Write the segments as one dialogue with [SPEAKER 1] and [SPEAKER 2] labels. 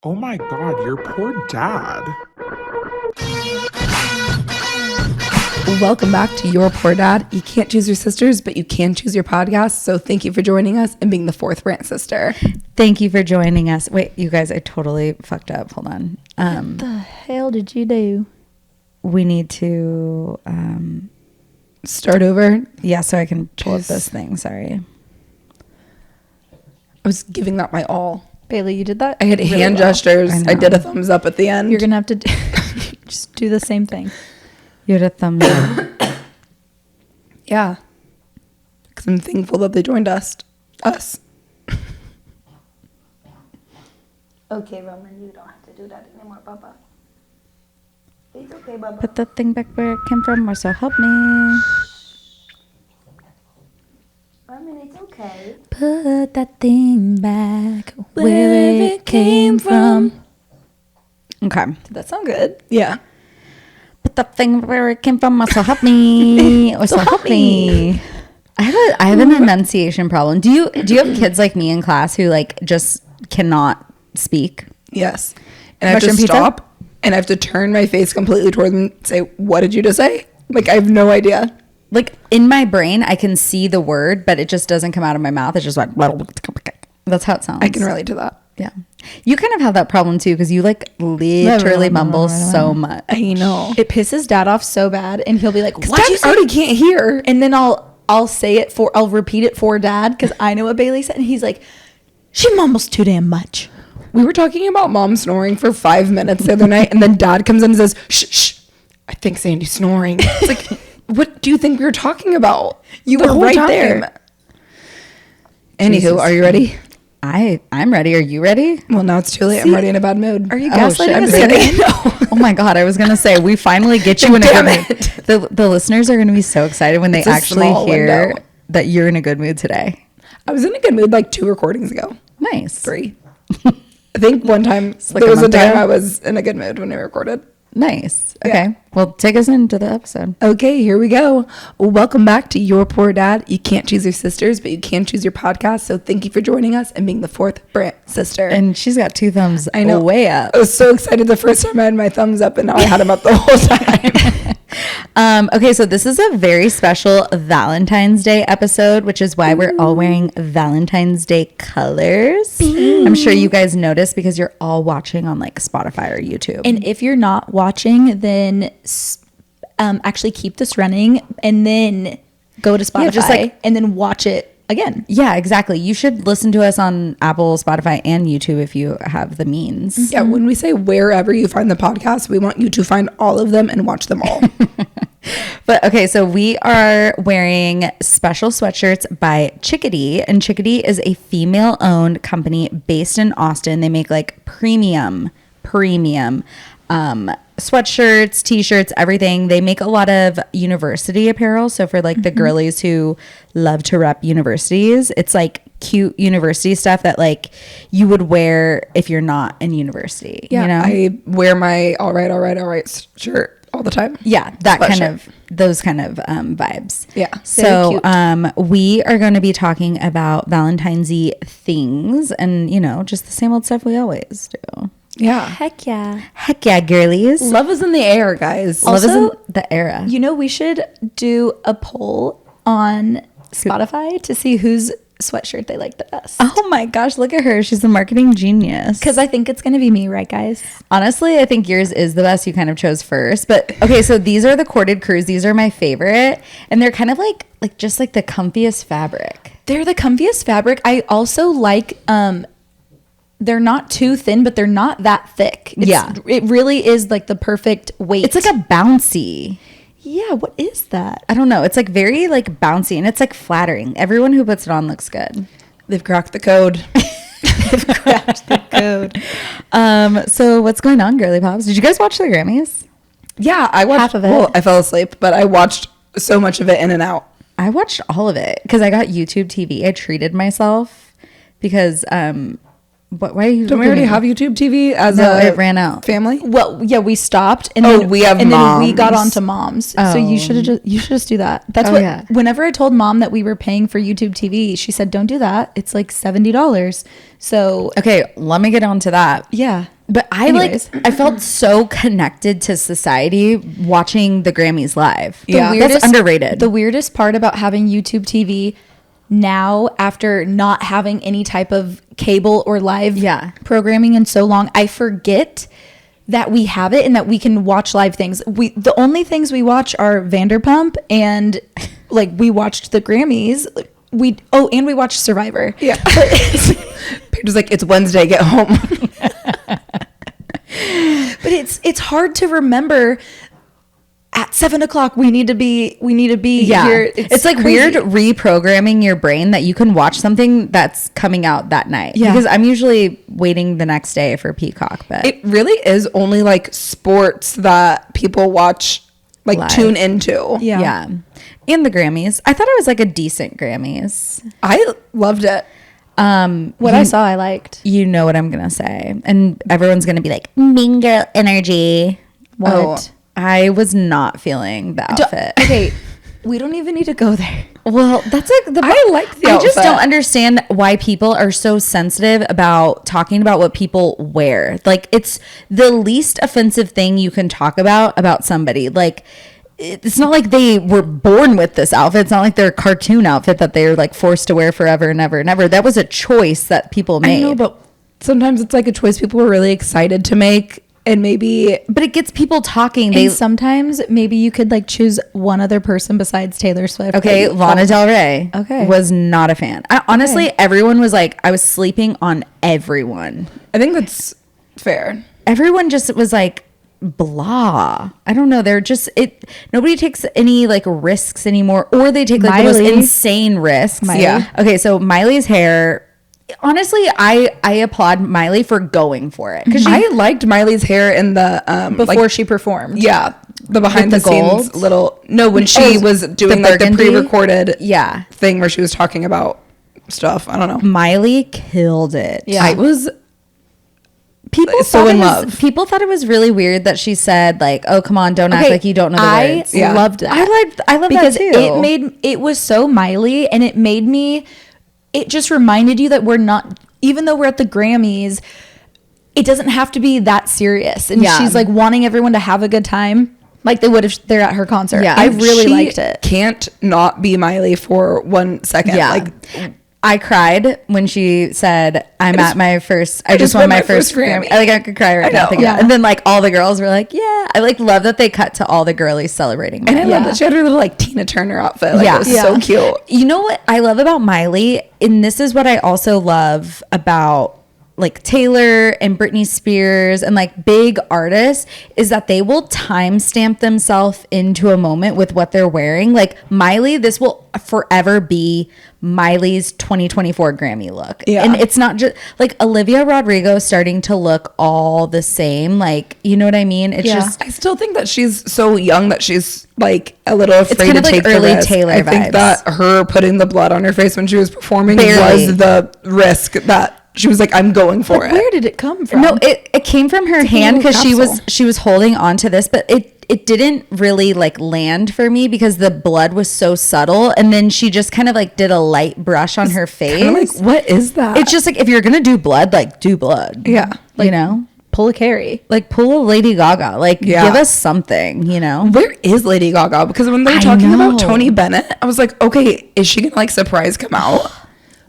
[SPEAKER 1] Oh my God, your poor dad.
[SPEAKER 2] Welcome back to Your Poor Dad. You can't choose your sisters, but you can choose your podcast. So thank you for joining us and being the fourth Brant sister.
[SPEAKER 3] Thank you for joining us. Wait, you guys, I totally fucked up. Hold on.
[SPEAKER 4] What the hell did you do?
[SPEAKER 3] We need to
[SPEAKER 2] Start over.
[SPEAKER 3] yeah, so I can pull up this thing. Sorry.
[SPEAKER 2] I was giving that my all.
[SPEAKER 4] Bailey, you did that?
[SPEAKER 2] I had
[SPEAKER 4] really
[SPEAKER 2] hand
[SPEAKER 4] well.
[SPEAKER 2] gestures. I did a thumbs up at the end.
[SPEAKER 4] You're going to have to just do the same thing.
[SPEAKER 3] You had a thumbs up.
[SPEAKER 2] Yeah. Because I'm thankful that they joined us.
[SPEAKER 4] Okay, Roman, you don't have to do that anymore, Papa. It's okay, Baba.
[SPEAKER 3] Put the thing back where it came from, or so help me.
[SPEAKER 4] Roman, it's okay.
[SPEAKER 3] Put that thing back where it came from. Okay.
[SPEAKER 4] Did that sound good?
[SPEAKER 2] Yeah.
[SPEAKER 3] Put that thing where it came from, or so help me. Or so help me. I have an enunciation problem. Do you have kids like me in class who like just cannot speak?
[SPEAKER 2] Yes. And I have to
[SPEAKER 3] Mushroom pizza?
[SPEAKER 2] stop and I have to turn my face completely toward them and say, what did you just say? Like, I have no idea.
[SPEAKER 3] Like in my brain, I can see the word, but it just doesn't come out of my mouth. It's just like, that's how it sounds.
[SPEAKER 2] I can relate to that.
[SPEAKER 3] Yeah. You kind of have that problem too, because you like literally mumble so much.
[SPEAKER 2] I know.
[SPEAKER 4] It pisses Dad off so bad, and he'll be like,
[SPEAKER 2] Dad
[SPEAKER 4] "What you say?"
[SPEAKER 2] already can't hear.
[SPEAKER 4] And then I'll say it I'll repeat it for Dad because I know what Bailey said, and he's like, "She mumbles too damn much."
[SPEAKER 2] We were talking about mom snoring for 5 minutes the other night, and then Dad comes in and says, shh, shh, I think Sandy's snoring. It's like, what do you think we were talking about?
[SPEAKER 4] You
[SPEAKER 2] The
[SPEAKER 4] were
[SPEAKER 2] whole
[SPEAKER 4] right
[SPEAKER 2] time.
[SPEAKER 4] there.
[SPEAKER 2] Anywho,
[SPEAKER 3] Jesus.
[SPEAKER 2] are you ready?
[SPEAKER 3] I'm ready. Are you ready?
[SPEAKER 2] Well, now it's too late. I'm
[SPEAKER 4] See,
[SPEAKER 2] already in a bad mood.
[SPEAKER 4] Are you
[SPEAKER 3] Oh,
[SPEAKER 4] gaslighting
[SPEAKER 3] shit, I'm
[SPEAKER 4] us
[SPEAKER 3] kidding.
[SPEAKER 4] again?
[SPEAKER 3] Oh my God. I was going to say, we finally get you in a good
[SPEAKER 2] Damn
[SPEAKER 3] mood. The listeners are going to be so excited when they
[SPEAKER 2] It's a
[SPEAKER 3] actually
[SPEAKER 2] small
[SPEAKER 3] hear
[SPEAKER 2] window.
[SPEAKER 3] that you're in a good mood today.
[SPEAKER 2] I was in a good mood like 2 recordings ago.
[SPEAKER 3] Nice.
[SPEAKER 2] 3. I think one time,
[SPEAKER 3] like
[SPEAKER 2] there
[SPEAKER 3] a
[SPEAKER 2] was a
[SPEAKER 3] month
[SPEAKER 2] time
[SPEAKER 3] ago?
[SPEAKER 2] I was in a good mood when I recorded.
[SPEAKER 3] Nice.
[SPEAKER 2] Yeah.
[SPEAKER 3] Okay. Well, take us into the episode.
[SPEAKER 2] Okay, here we go. Welcome back to Your Poor Dad. You can't choose your sisters, but you can choose your podcast. So thank you for joining us and being the fourth Brant sister.
[SPEAKER 3] And she's got 2 thumbs
[SPEAKER 2] I know.
[SPEAKER 3] way up.
[SPEAKER 2] I was so excited the first time I had my thumbs up, and now I had them up the whole time.
[SPEAKER 3] Okay, so this is a very special Valentine's Day episode, which is why we're all wearing Valentine's Day colors. I'm sure you guys noticed because you're all watching on like Spotify or YouTube.
[SPEAKER 4] And if you're not watching, then actually keep this running and then go to Spotify
[SPEAKER 3] just like-
[SPEAKER 4] and then watch it again.
[SPEAKER 3] Yeah, exactly. You should listen to us on Apple, Spotify, and YouTube if you have the means.
[SPEAKER 2] Yeah, when we say wherever you find the podcast, we want you to find all of them and watch them all.
[SPEAKER 3] But okay, so we are wearing special sweatshirts by chicka-d, and chicka-d is a female-owned company based in Austin. They make like premium sweatshirts, t-shirts, everything. They make a lot of university apparel. So for like the girlies who love to rep universities, it's like cute university stuff that like you would wear if you're not in university.
[SPEAKER 2] Yeah,
[SPEAKER 3] you know?
[SPEAKER 2] I wear my all right shirt all the time.
[SPEAKER 3] Yeah, that kind
[SPEAKER 2] Sweatshirt.
[SPEAKER 3] of those kind of vibes.
[SPEAKER 2] Yeah.
[SPEAKER 3] So we are going to be talking about Valentine's-y things and, you know, just the same old stuff we always do.
[SPEAKER 2] Yeah.
[SPEAKER 4] Heck yeah.
[SPEAKER 3] Heck yeah, girlies.
[SPEAKER 2] Love is in the air, guys.
[SPEAKER 3] Love is in
[SPEAKER 4] Also,
[SPEAKER 3] the era.
[SPEAKER 4] You know, we should do a poll on Spotify to see whose sweatshirt they like the best.
[SPEAKER 3] Oh my gosh, look at her. She's a marketing genius.
[SPEAKER 4] Because I think it's going to be me, right, guys?
[SPEAKER 3] Honestly, I think yours is the best. You kind of chose first. But okay, so these are the corded crews. These are my favorite. And they're kind of like just like the comfiest fabric.
[SPEAKER 4] They're the comfiest fabric. I also like, they're not too thin, but they're not that thick.
[SPEAKER 3] Yeah.
[SPEAKER 4] It really is like the perfect weight.
[SPEAKER 3] It's like a bouncy.
[SPEAKER 4] yeah, what is that?
[SPEAKER 3] I don't know. It's like very like bouncy and it's like flattering. Everyone who puts it on looks good.
[SPEAKER 2] They've cracked the code.
[SPEAKER 3] So what's going on, girly pops? Did you guys watch the Grammys?
[SPEAKER 2] Yeah, I watched
[SPEAKER 4] Half of it.
[SPEAKER 2] Well, I fell asleep, but I watched so much of it in and out.
[SPEAKER 3] I watched all of it because I got YouTube TV. I treated myself because Why are you?
[SPEAKER 2] Don't we already have YouTube TV as
[SPEAKER 3] No,
[SPEAKER 2] a
[SPEAKER 3] it ran out.
[SPEAKER 2] family?
[SPEAKER 4] Well, yeah, we stopped, and
[SPEAKER 2] Oh,
[SPEAKER 4] then
[SPEAKER 2] we have
[SPEAKER 4] and then we got
[SPEAKER 2] Moms.
[SPEAKER 4] onto Moms.
[SPEAKER 3] Oh.
[SPEAKER 4] So you should just do that. That's
[SPEAKER 3] Oh,
[SPEAKER 4] what.
[SPEAKER 3] yeah.
[SPEAKER 4] Whenever I told Mom that we were paying for YouTube TV, she said, "Don't do that. It's like $70." So
[SPEAKER 3] Okay, let me get on to that.
[SPEAKER 4] yeah,
[SPEAKER 3] But
[SPEAKER 4] Anyways.
[SPEAKER 3] I felt so connected to society watching the Grammys live.
[SPEAKER 2] Yeah.
[SPEAKER 3] That's underrated.
[SPEAKER 4] The weirdest part about having YouTube TV now, after not having any type of cable or live
[SPEAKER 3] Yeah.
[SPEAKER 4] programming in so long, I forget that we have it and that we can watch live things. The only things we watch are Vanderpump, and like we watched the Grammys. And we watched Survivor.
[SPEAKER 2] Yeah. Paige was like, it's Wednesday, get home.
[SPEAKER 4] But it's hard to remember. At 7:00, we need to be here.
[SPEAKER 3] It's like
[SPEAKER 4] crazy.
[SPEAKER 3] weird reprogramming your brain that you can watch something that's coming out that night.
[SPEAKER 4] Yeah.
[SPEAKER 3] Because I'm usually waiting the next day for Peacock, but
[SPEAKER 2] It really is only like sports that people watch, like
[SPEAKER 3] Live.
[SPEAKER 2] tune into.
[SPEAKER 4] Yeah.
[SPEAKER 3] And the Grammys. I thought it was like a decent Grammys.
[SPEAKER 2] I loved it.
[SPEAKER 4] What I saw, I liked.
[SPEAKER 3] You know what I'm gonna say. And everyone's gonna be like, mean girl energy.
[SPEAKER 4] What?
[SPEAKER 3] Oh, I was not feeling the outfit.
[SPEAKER 4] Okay, we don't even need to go there.
[SPEAKER 3] Well, that's like
[SPEAKER 2] I liked the
[SPEAKER 3] I just
[SPEAKER 2] outfit.
[SPEAKER 3] don't understand why people are so sensitive about talking about what people wear. Like, it's the least offensive thing you can talk about somebody. Like, it's not like they were born with this outfit. It's not like their cartoon outfit that they're like forced to wear forever and ever and ever. That was a choice that people made.
[SPEAKER 2] I know, but sometimes it's like a choice people were really excited to make, and maybe
[SPEAKER 3] But it gets people talking.
[SPEAKER 4] And sometimes maybe you could like choose one other person besides Taylor Swift.
[SPEAKER 3] Okay,
[SPEAKER 4] that you
[SPEAKER 3] Lana
[SPEAKER 4] follow.
[SPEAKER 3] Del Rey.
[SPEAKER 4] Okay.
[SPEAKER 3] Was not a fan. Honestly, everyone was like, I was sleeping on everyone.
[SPEAKER 2] I think that's fair.
[SPEAKER 3] Everyone just was like, blah. I don't know. They're just nobody takes any like risks anymore, or they take like the
[SPEAKER 4] Miley.
[SPEAKER 3] most insane risks.
[SPEAKER 4] Miley.
[SPEAKER 2] Yeah.
[SPEAKER 3] Okay, so Miley's hair. Honestly, I applaud Miley for going for it because
[SPEAKER 2] I liked Miley's hair in the
[SPEAKER 4] before
[SPEAKER 2] like,
[SPEAKER 4] she performed.
[SPEAKER 2] yeah, the behind the,
[SPEAKER 3] With the
[SPEAKER 2] scenes
[SPEAKER 3] gold?
[SPEAKER 2] little when she
[SPEAKER 3] Oh,
[SPEAKER 2] was doing
[SPEAKER 3] the
[SPEAKER 2] like the
[SPEAKER 3] burgundy?
[SPEAKER 2] pre-recorded
[SPEAKER 3] yeah,
[SPEAKER 2] thing where she was talking about stuff. I don't know.
[SPEAKER 3] Miley killed it.
[SPEAKER 4] Yeah.
[SPEAKER 2] I was
[SPEAKER 3] People
[SPEAKER 2] So
[SPEAKER 3] thought
[SPEAKER 2] in
[SPEAKER 3] it was-
[SPEAKER 2] love.
[SPEAKER 3] People thought it was really weird that she said like, "Oh, come on, don't act
[SPEAKER 4] Okay,
[SPEAKER 3] like you don't know the
[SPEAKER 4] I
[SPEAKER 3] words."
[SPEAKER 2] Yeah.
[SPEAKER 4] loved that.
[SPEAKER 3] I love
[SPEAKER 4] because
[SPEAKER 3] that too.
[SPEAKER 4] it was so Miley, and it just reminded you that we're not, even though we're at the Grammys, it doesn't have to be that serious. And
[SPEAKER 3] Yeah.
[SPEAKER 4] she's like wanting everyone to have a good time, like they would if they're at her concert.
[SPEAKER 3] Yeah.
[SPEAKER 4] I
[SPEAKER 3] And
[SPEAKER 4] really
[SPEAKER 2] she
[SPEAKER 4] liked it.
[SPEAKER 2] Can't not be Miley for 1 second.
[SPEAKER 3] Yeah.
[SPEAKER 2] Like
[SPEAKER 3] I cried when she said, "I'm
[SPEAKER 2] just-
[SPEAKER 3] at my first. I just won my first Grammy." I could cry right now.
[SPEAKER 2] know.
[SPEAKER 3] Thinking about it.
[SPEAKER 4] Yeah.
[SPEAKER 3] And then like all the girls were like, "Yeah." I like love that they cut to all the girlies celebrating.
[SPEAKER 2] and I
[SPEAKER 3] Miley.
[SPEAKER 2] love that she had her little like Tina Turner outfit. Like,
[SPEAKER 3] Yeah.
[SPEAKER 2] it was
[SPEAKER 4] Yeah.
[SPEAKER 2] so cute.
[SPEAKER 3] You know what I love about Miley, and this is what I also love about like Taylor and Britney Spears and like big artists, is that they will timestamp themselves into a moment with what they're wearing. Like Miley, this will forever be Miley's 2024 Grammy look.
[SPEAKER 2] Yeah.
[SPEAKER 3] And it's not just like Olivia Rodrigo starting to look all the same. Like, you know what I mean? It's
[SPEAKER 4] Yeah.
[SPEAKER 3] just
[SPEAKER 2] I still think that she's so young that she's like a little afraid
[SPEAKER 3] kind
[SPEAKER 2] to
[SPEAKER 3] of like
[SPEAKER 2] take
[SPEAKER 3] early
[SPEAKER 2] the risk.
[SPEAKER 3] Taylor
[SPEAKER 2] I think
[SPEAKER 3] vibes.
[SPEAKER 2] that her putting the blood on her face when she was performing
[SPEAKER 3] Barely.
[SPEAKER 2] was the risk that she was like, I'm going for it.
[SPEAKER 4] Where did it come from?
[SPEAKER 3] No, it came from her
[SPEAKER 2] like a
[SPEAKER 3] hand
[SPEAKER 2] little
[SPEAKER 3] because
[SPEAKER 2] capsule.
[SPEAKER 3] she was holding on to this, but it didn't really like land for me because the blood was so subtle, and then she just kind of like did a light brush on her face.
[SPEAKER 2] I'm like, what is that?
[SPEAKER 3] It's just like, if you're gonna do blood, like do blood.
[SPEAKER 2] Yeah.
[SPEAKER 3] You know,
[SPEAKER 4] pull a Carrie.
[SPEAKER 3] like pull a Lady Gaga. Like
[SPEAKER 2] Yeah.
[SPEAKER 3] give us something. You know.
[SPEAKER 2] Where is Lady Gaga? Because when they were
[SPEAKER 3] I
[SPEAKER 2] talking
[SPEAKER 3] know.
[SPEAKER 2] about Tony Bennett, I was like, okay, is she gonna like surprise come out?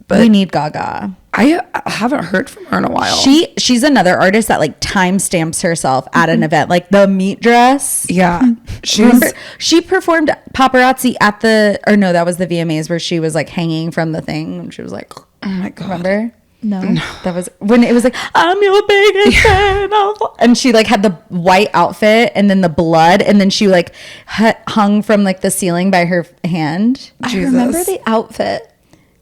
[SPEAKER 2] But
[SPEAKER 3] We need Gaga.
[SPEAKER 2] I haven't heard from her in a while.
[SPEAKER 3] She's another artist that like timestamps herself at an event, like the meat dress.
[SPEAKER 2] yeah, she's
[SPEAKER 3] Remember, she performed paparazzi at that was the VMAs where she was like hanging from the thing and she was like,
[SPEAKER 2] oh my god.
[SPEAKER 3] remember?
[SPEAKER 4] No.
[SPEAKER 3] That was when it was like, I'm your biggest fan. And she like had the white outfit and then the blood, and then she like hung from like the ceiling by her hand.
[SPEAKER 4] I
[SPEAKER 2] Jesus.
[SPEAKER 4] remember the outfit.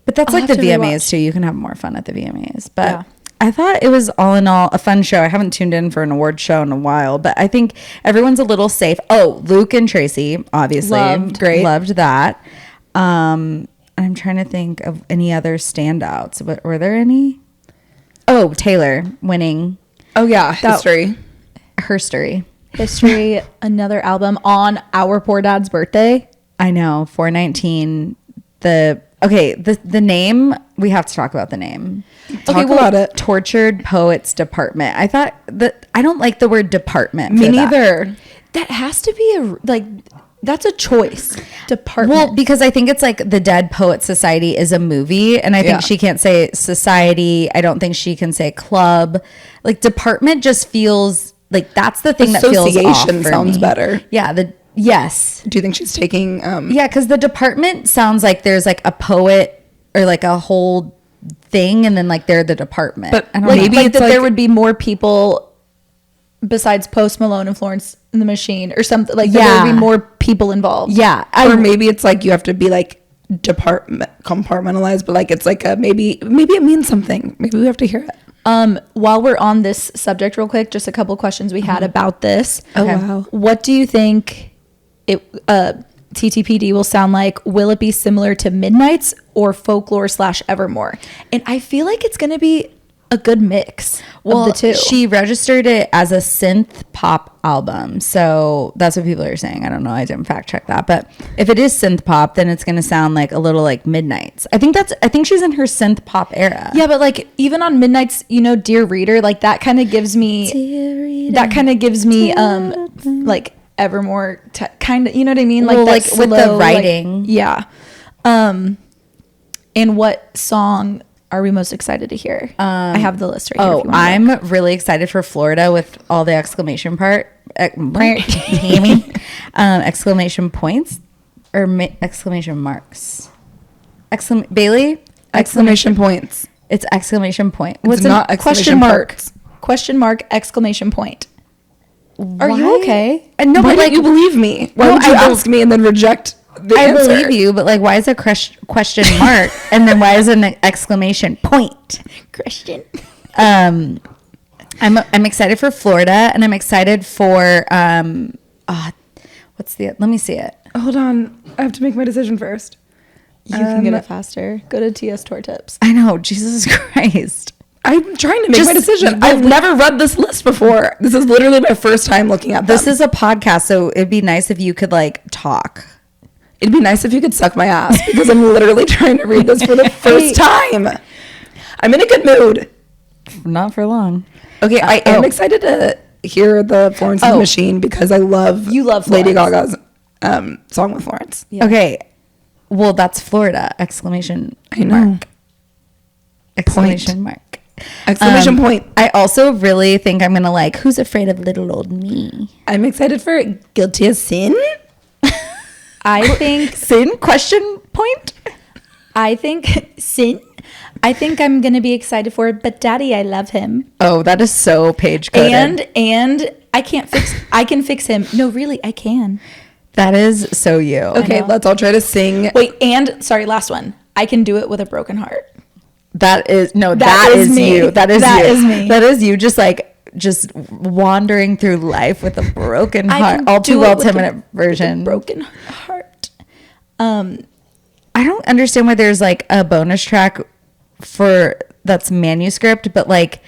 [SPEAKER 3] But that's
[SPEAKER 4] I'll
[SPEAKER 3] like the
[SPEAKER 4] have to
[SPEAKER 3] VMAs
[SPEAKER 4] rewatch.
[SPEAKER 3] too. You can have more fun at the VMAs. But
[SPEAKER 4] Yeah.
[SPEAKER 3] I thought it was all in all a fun show. I haven't tuned in for an award show in a while, but I think everyone's a little safe. Oh, Luke and Tracy, obviously.
[SPEAKER 4] Loved.
[SPEAKER 2] Great.
[SPEAKER 3] Loved that. I'm trying to think of any other standouts. Were there any? Oh, Taylor winning
[SPEAKER 2] Oh yeah, history.
[SPEAKER 3] her story.
[SPEAKER 4] History, another album on our poor dad's birthday.
[SPEAKER 3] I know, 419. The name, we have to talk about the name.
[SPEAKER 2] Talk about it.
[SPEAKER 3] Tortured Poets Department. I thought that I don't like the word department.
[SPEAKER 2] Me
[SPEAKER 3] for that.
[SPEAKER 2] neither.
[SPEAKER 4] That has to be that's a choice. Department.
[SPEAKER 3] Well, because I think it's like the Dead Poet Society is a movie, and I think
[SPEAKER 2] Yeah.
[SPEAKER 3] she can't say society. I don't think she can say club. Like department just feels like that's the thing that feels off
[SPEAKER 2] Association
[SPEAKER 3] for
[SPEAKER 2] sounds
[SPEAKER 3] me.
[SPEAKER 2] better.
[SPEAKER 3] Yeah. Yes.
[SPEAKER 2] Do you think she's taking?
[SPEAKER 3] Yeah, because the department sounds like there's like a poet or like a whole thing, and then like they're the department.
[SPEAKER 2] But
[SPEAKER 3] I don't
[SPEAKER 2] maybe
[SPEAKER 3] know.
[SPEAKER 4] like
[SPEAKER 2] it's
[SPEAKER 4] that
[SPEAKER 2] like-
[SPEAKER 4] there would be more people besides Post Malone and Florence and the Machine or something like that. There would be more people involved.
[SPEAKER 3] Yeah,
[SPEAKER 2] Or maybe it's like you have to be like compartmentalized, but like it's like a maybe it means something. Maybe we have to hear it.
[SPEAKER 4] While we're on this subject real quick, just a couple questions we had about this.
[SPEAKER 2] Oh,
[SPEAKER 3] Okay.
[SPEAKER 2] wow.
[SPEAKER 4] What do you think TTPD will sound like? Will it be similar to Midnight's or Folklore / Evermore? And I feel like it's going to be a good mix of the two.
[SPEAKER 3] She registered it as a synth pop album, so that's what people are saying. I don't know. I didn't fact check that, but if it is synth pop, then it's going to sound like a little like Midnight's. I think she's in her synth pop era.
[SPEAKER 4] Yeah, but like even on Midnight's, Dear Reader, like that kind of gives me like Evermore kind of, you know what I mean? Like
[SPEAKER 3] Well,
[SPEAKER 4] that
[SPEAKER 3] like with the
[SPEAKER 4] slow, like-
[SPEAKER 3] writing.
[SPEAKER 4] yeah. And what song are we most excited to hear? I have the list right here.
[SPEAKER 3] Oh,
[SPEAKER 4] if you want to look.
[SPEAKER 3] I'm really excited for Florida with all the exclamation exclamation points or exclamation marks. Bailey,
[SPEAKER 2] Exclamation points.
[SPEAKER 3] it's exclamation point.
[SPEAKER 2] It's not
[SPEAKER 4] question
[SPEAKER 2] exclamation
[SPEAKER 4] mark.
[SPEAKER 2] marks.
[SPEAKER 4] Question mark, exclamation point. Are you
[SPEAKER 3] Why?
[SPEAKER 4] okay?
[SPEAKER 3] No,
[SPEAKER 2] Why
[SPEAKER 3] but
[SPEAKER 2] don't you believe me? Why
[SPEAKER 3] No,
[SPEAKER 2] would you
[SPEAKER 3] I-
[SPEAKER 2] ask me and then reject the
[SPEAKER 3] I
[SPEAKER 2] answer?
[SPEAKER 3] believe you, but like, why is a question mark and then why is an exclamation point?
[SPEAKER 4] Christian.
[SPEAKER 3] I'm excited for Florida, and I'm excited for what's the? Let me see it.
[SPEAKER 2] Hold on. I have to make my decision first.
[SPEAKER 4] You can get it faster. Go to TS Tour Tips.
[SPEAKER 3] I know, Jesus Christ.
[SPEAKER 2] I'm trying to make my
[SPEAKER 3] Just-
[SPEAKER 2] decision.
[SPEAKER 3] well,
[SPEAKER 2] I've never read this list before. This is literally my first time looking at
[SPEAKER 3] This
[SPEAKER 2] them.
[SPEAKER 3] is a podcast, so it'd be nice if you could like talk.
[SPEAKER 2] It'd be nice if you could suck my ass because I'm literally trying to read this for the first time. I'm in a good mood.
[SPEAKER 3] Not for long.
[SPEAKER 2] Okay, I am excited to hear the Florence and the Machine because I love
[SPEAKER 4] You love
[SPEAKER 2] Lady
[SPEAKER 4] Florence.
[SPEAKER 2] Gaga's song with Florence.
[SPEAKER 4] Yeah.
[SPEAKER 3] Okay. Well, that's Florida! Exclamation
[SPEAKER 2] I know.
[SPEAKER 3] mark. Exclamation mark.
[SPEAKER 2] Exclamation point.
[SPEAKER 3] I also really think I'm gonna like Who's Afraid of Little Old Me?
[SPEAKER 2] I'm excited for Guilty as Sin.
[SPEAKER 4] I think
[SPEAKER 3] Sin? Question point?
[SPEAKER 4] Sin. I think I'm gonna be excited for it, but Daddy, I love him.
[SPEAKER 3] Oh, that is so Paige coded.
[SPEAKER 4] And I can fix him. No, really, I can.
[SPEAKER 3] That is so you.
[SPEAKER 2] Okay, let's all try to sing.
[SPEAKER 4] Wait, and sorry, last one. I can do it with a broken heart.
[SPEAKER 3] That is
[SPEAKER 4] That
[SPEAKER 3] that
[SPEAKER 4] is
[SPEAKER 3] is
[SPEAKER 4] me.
[SPEAKER 3] you. That is
[SPEAKER 4] That
[SPEAKER 3] you.
[SPEAKER 4] is me.
[SPEAKER 3] That is you. Just wandering through life with a broken
[SPEAKER 4] I
[SPEAKER 3] heart.
[SPEAKER 4] can
[SPEAKER 3] All
[SPEAKER 4] do
[SPEAKER 3] too
[SPEAKER 4] it
[SPEAKER 3] well
[SPEAKER 4] with
[SPEAKER 3] 10-minute
[SPEAKER 4] with a
[SPEAKER 3] version.
[SPEAKER 4] broken heart.
[SPEAKER 3] I don't understand why there's like a bonus track for that's manuscript, but like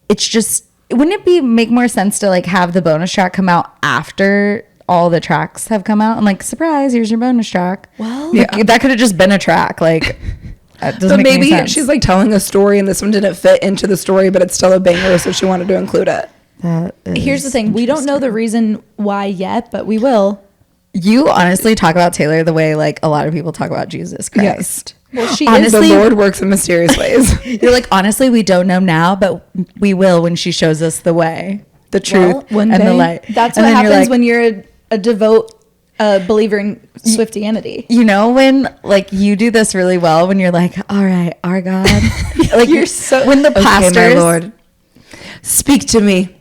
[SPEAKER 3] it's just wouldn't it be make more sense to like have the bonus track come out after all the tracks have come out and like surprise, here's your bonus track.
[SPEAKER 4] Well,
[SPEAKER 3] Like, that could have just been a track. Like that doesn't
[SPEAKER 2] But
[SPEAKER 3] make any
[SPEAKER 2] maybe
[SPEAKER 3] sense.
[SPEAKER 2] she's like telling a story and this one didn't fit into the story, but it's still a banger, so she wanted to include it.
[SPEAKER 4] here's the thing. We don't know the reason why yet, but we will.
[SPEAKER 3] You honestly talk about Taylor the way like a lot of people talk about Jesus Christ.
[SPEAKER 4] Well, she
[SPEAKER 3] Honestly-
[SPEAKER 2] The Lord works in mysterious ways.
[SPEAKER 3] You're like, honestly, we don't know now, but we will when she shows us the way, the truth,
[SPEAKER 4] Well, one
[SPEAKER 3] and the
[SPEAKER 4] day.
[SPEAKER 3] light.
[SPEAKER 4] That's
[SPEAKER 3] And
[SPEAKER 4] what
[SPEAKER 3] then you're
[SPEAKER 4] happens
[SPEAKER 3] like,
[SPEAKER 4] when you're a devout believer in Swiftianity.
[SPEAKER 3] you know, when like you do this really well when you're like, all right, our God. Like
[SPEAKER 4] You're so-
[SPEAKER 3] when the
[SPEAKER 2] Okay,
[SPEAKER 3] pastors,
[SPEAKER 2] my Lord, speak to me.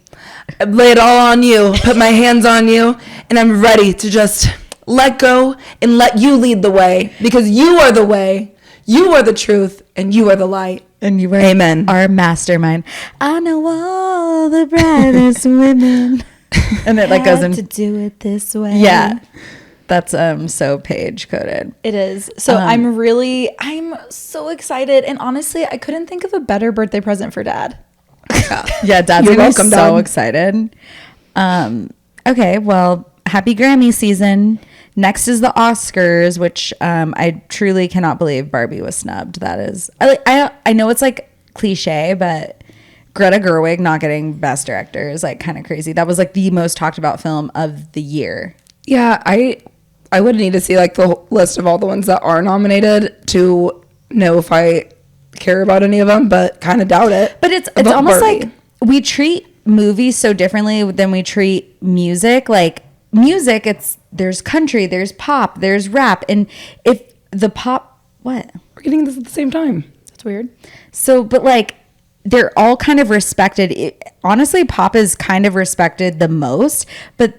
[SPEAKER 2] I lay it all on you. Put my hands on you, and I'm ready to just let go and let you lead the way because you are the way, you are the truth, and you are the light.
[SPEAKER 3] and you were
[SPEAKER 2] Amen.
[SPEAKER 3] our mastermind. I know all the brightest women. And it like goes
[SPEAKER 4] Had to
[SPEAKER 3] in.
[SPEAKER 4] do it this way.
[SPEAKER 3] Yeah. That's so Paige coded.
[SPEAKER 4] It is. So I'm so excited. And honestly, I couldn't think of a better birthday present for Dad.
[SPEAKER 3] Yeah, Dad's
[SPEAKER 2] You're
[SPEAKER 3] gonna be
[SPEAKER 2] welcome,
[SPEAKER 3] so
[SPEAKER 2] Dad.
[SPEAKER 3] excited. Okay, well, happy Grammy season. Next is the Oscars, which I truly cannot believe Barbie was snubbed. That is, I know it's like cliche, but Greta Gerwig not getting Best Director is like kind of crazy. That was like the most talked about film of the year.
[SPEAKER 2] Yeah, I would need to see like the whole list of all the ones that are nominated to know if I care about any of them, but kind of doubt it.
[SPEAKER 3] But it's
[SPEAKER 2] about
[SPEAKER 3] almost
[SPEAKER 2] Barbie.
[SPEAKER 3] like we treat movies so differently than we treat music. Like music, there's country, there's pop, there's rap, and if the pop, what?
[SPEAKER 2] We're getting this at the same time.
[SPEAKER 4] That's weird.
[SPEAKER 3] So, but like they're all kind of respected. Honestly, pop is kind of respected the most, but